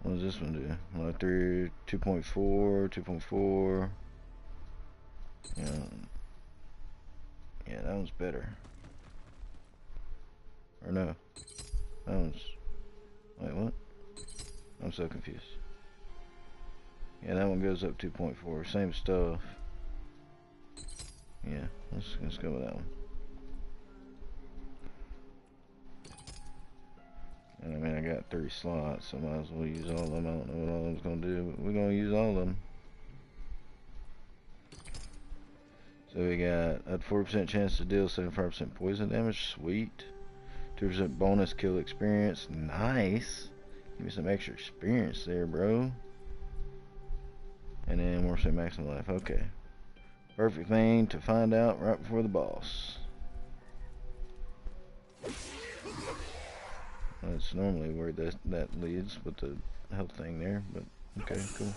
What does this one do? Unlock 3, 2.4, 2.4. Yeah, that one's better. Or no. That one's... Wait, what? I'm so confused. Yeah, that one goes up 2.4. Same stuff. Yeah, let's go with that one. And I mean, I got 3 slots, so might as well use all of them. I don't know what all of them's gonna do, but we're gonna use all of them. So we got a 40% chance to deal 75% poison damage. Sweet. 2% bonus kill experience. Nice. Give me some extra experience there, bro. And then 1% maximum life. Okay. Perfect thing to find out right before the boss. That's normally where that leads with the health thing there, but okay, cool.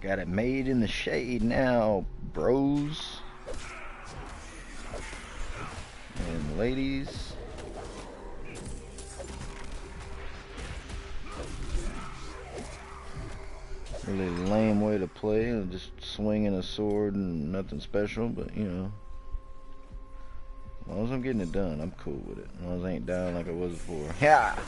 Got it made in the shade now, bros and ladies. Really lame way to play, just swinging a sword and nothing special, but you know, as long as I'm getting it done, I'm cool with it. As long as I ain't down like I was before. Yeah.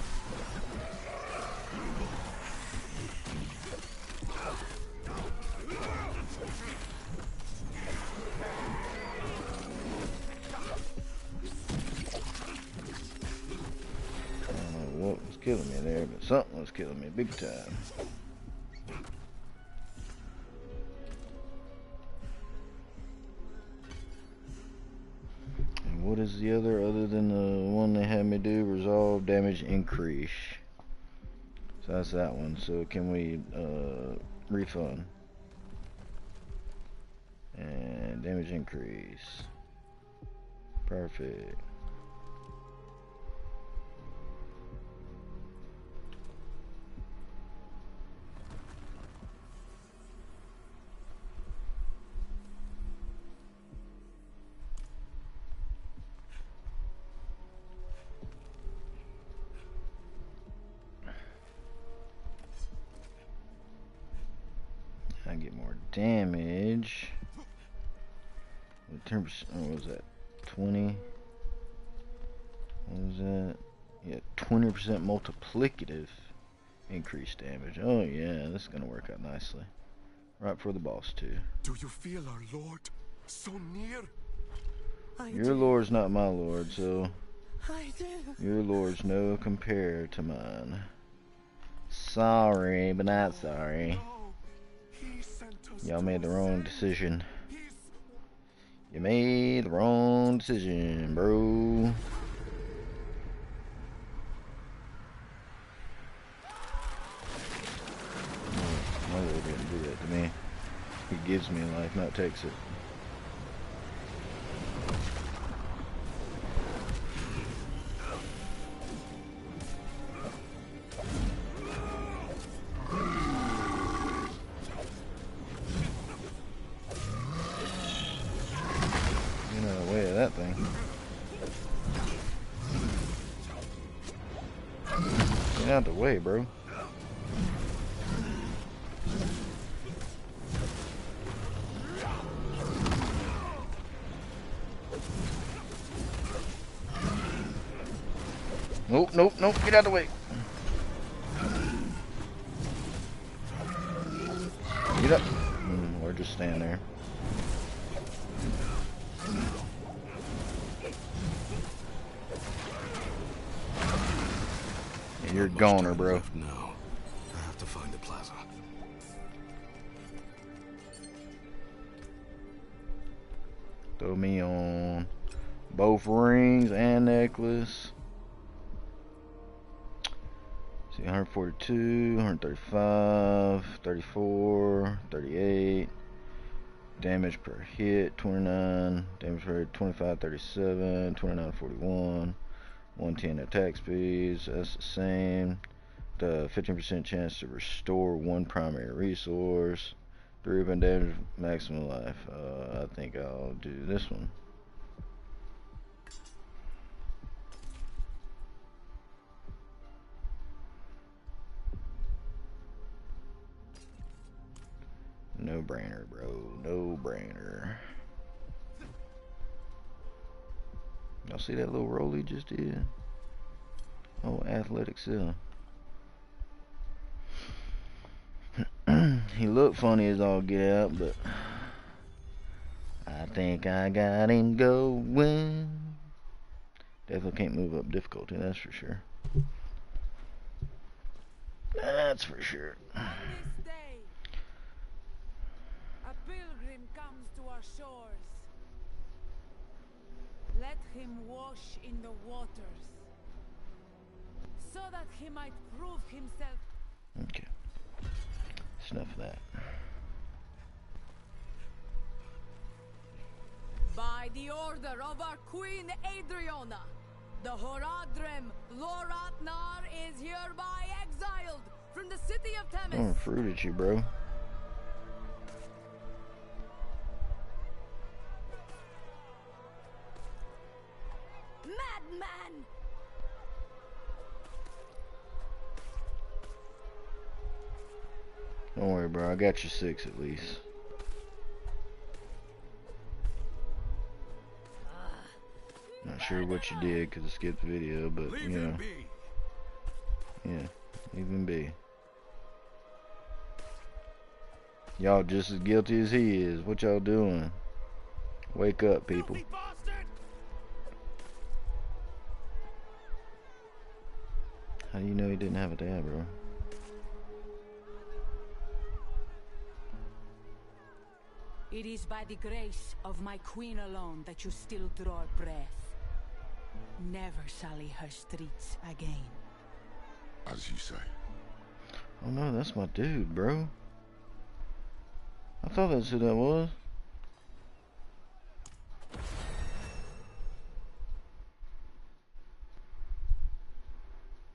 What was killing me there, but something was killing me big time. And what is the other than the one they had me do? Resolve damage increase. So that's that one. So can we refund? And damage increase. Perfect. I get more damage. 10%. What was that? 20. What was that? Yeah, 20% multiplicative increased damage. Oh yeah, this is gonna work out nicely. Right for the boss too. Do you feel our Lord so near? Your Lord's not my Lord, so I do. your Lord's no compare to mine. Sorry, but not sorry. Y'all made the wrong decision. You made the wrong decision, bro. My Lord didn't do that to me. He gives me life, not takes it. out the way, bro. Nope, nope, nope. Get out of the way. Get up. Or just stand there. Yeah, you're a goner, bro. No, I have to find the plaza. Throw me on both rings and necklace. See, 142, 135, 34, 38. Damage per hit, 29. Damage per hit, 25, 37, 29, 41. 110 attack speeds, that's the same. The 15% chance to restore one primary resource. 3 open damage, maximum life. I think I'll do this one. No brainer, bro. No brainer. Y'all see that little roll he just did? Oh, athletic seal. He looked funny as all get out, but I think I got him going. Definitely can't move up difficulty, that's for sure. That's for sure. This day, a pilgrim comes to our shores. Let him wash in the waters, so that he might prove himself. Okay. Enough of that. By the order of our Queen Adriana, the Horadrim Loratnar is hereby exiled from the city of Temis. Oh, fruit at you, bro. Madman! Don't worry, bro. I got you 6 at least. Not sure what you did because I skipped the video, but you know. Yeah, leave him be. Y'all just as guilty as he is. What y'all doing? Wake up, people. How do you know he didn't have a dad, bro? It is by the grace of my queen alone that you still draw breath. Never sully her streets again. As you say. Oh no, that's my dude, bro. I thought that's who that was.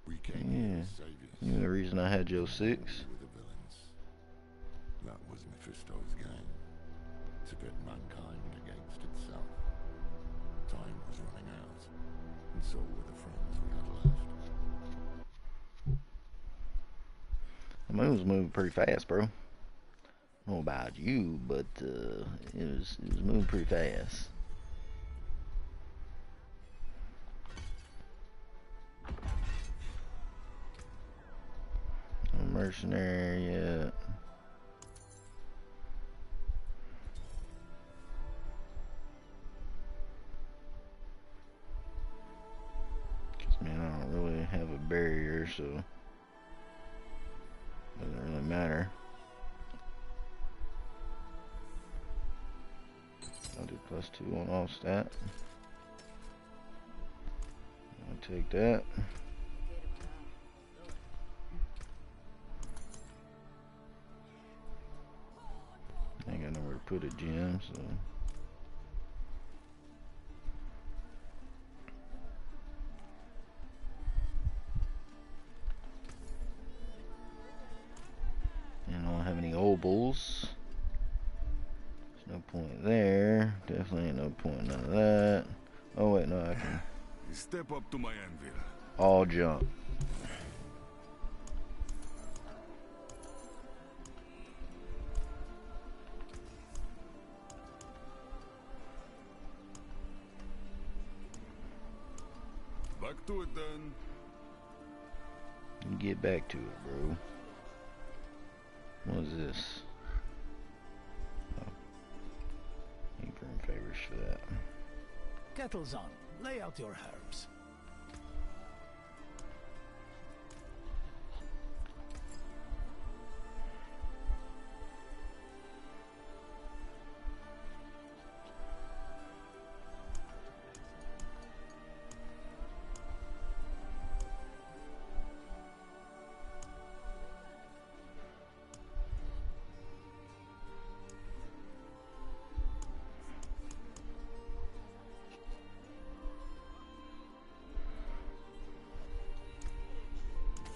We came here as saviors. You know the reason I had Joe 6? With the villains. That was Mephisto's game. To pit mankind against itself. Time was running out, and so were the friends we had left. The moon was moving pretty fast, bro. I don't know about you, but it was moving pretty fast. No mercenary yet. Man, I don't really have a barrier, so doesn't really matter. I'll do +2 on all stat. I'll take that. I ain't got nowhere to put a gem, so. And I don't have any obols. There's no point there. Definitely ain't no point in none of that. Oh wait, no, I can. Step up to my anvil. All jump. to it then. Get back to it, bro. What is this? Oh. You can earn favors for that. Kettle's on. Lay out your herbs.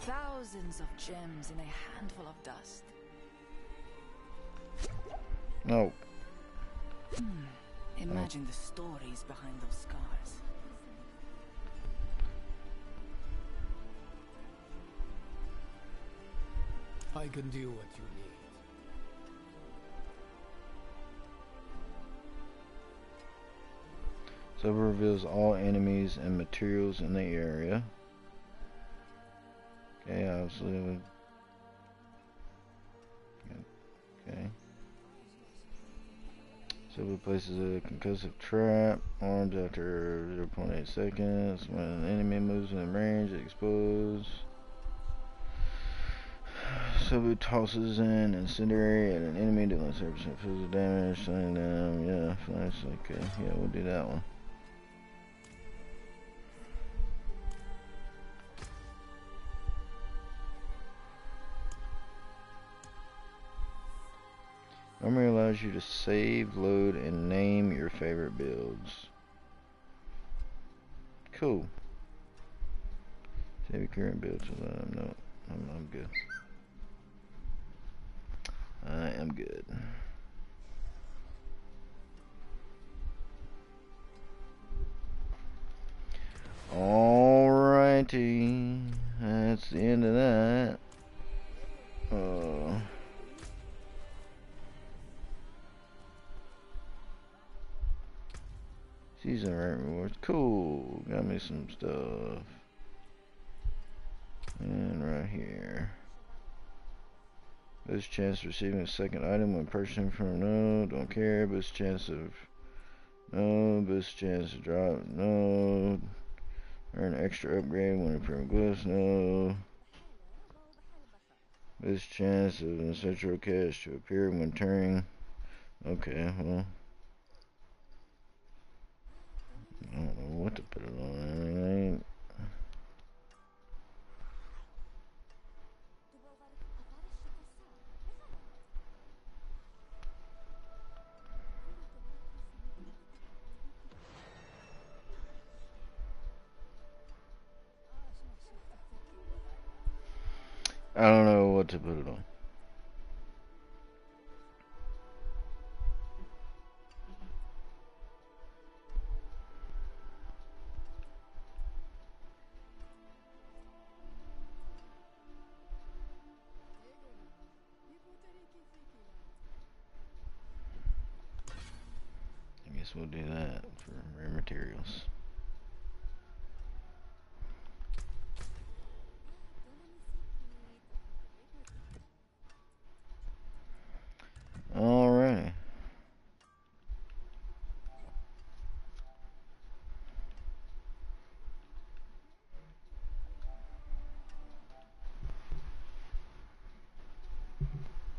Thousands of gems in a handful of dust. No. Imagine the stories behind those scars. I can do what you need. So it reveals all enemies and materials in the area. Okay, obviously. Okay. So it places a concussive trap, arms after 0.8 seconds. When an enemy moves within range, it explodes. So it tosses an incendiary at an enemy, dealing 0% physical damage, shutting down. Yeah, flash. Okay, yeah, we'll do that one. Memory allows you to save, load, and name your favorite builds. Cool. Save your current builds. No, I'm good. I am good. Alrighty. That's the end of that. Season rate rewards. Cool. Got me some stuff. And right here. Boost chance of receiving a second item when purchasing from no. Don't care. Boost chance of no. Boost chance to drop no. Earn extra upgrade when improving glyphs no. Boost chance of ancestral cash to appear when turning. Okay, well. I don't know what to put it on. I don't know what to put it on. I guess we'll do that for rare materials.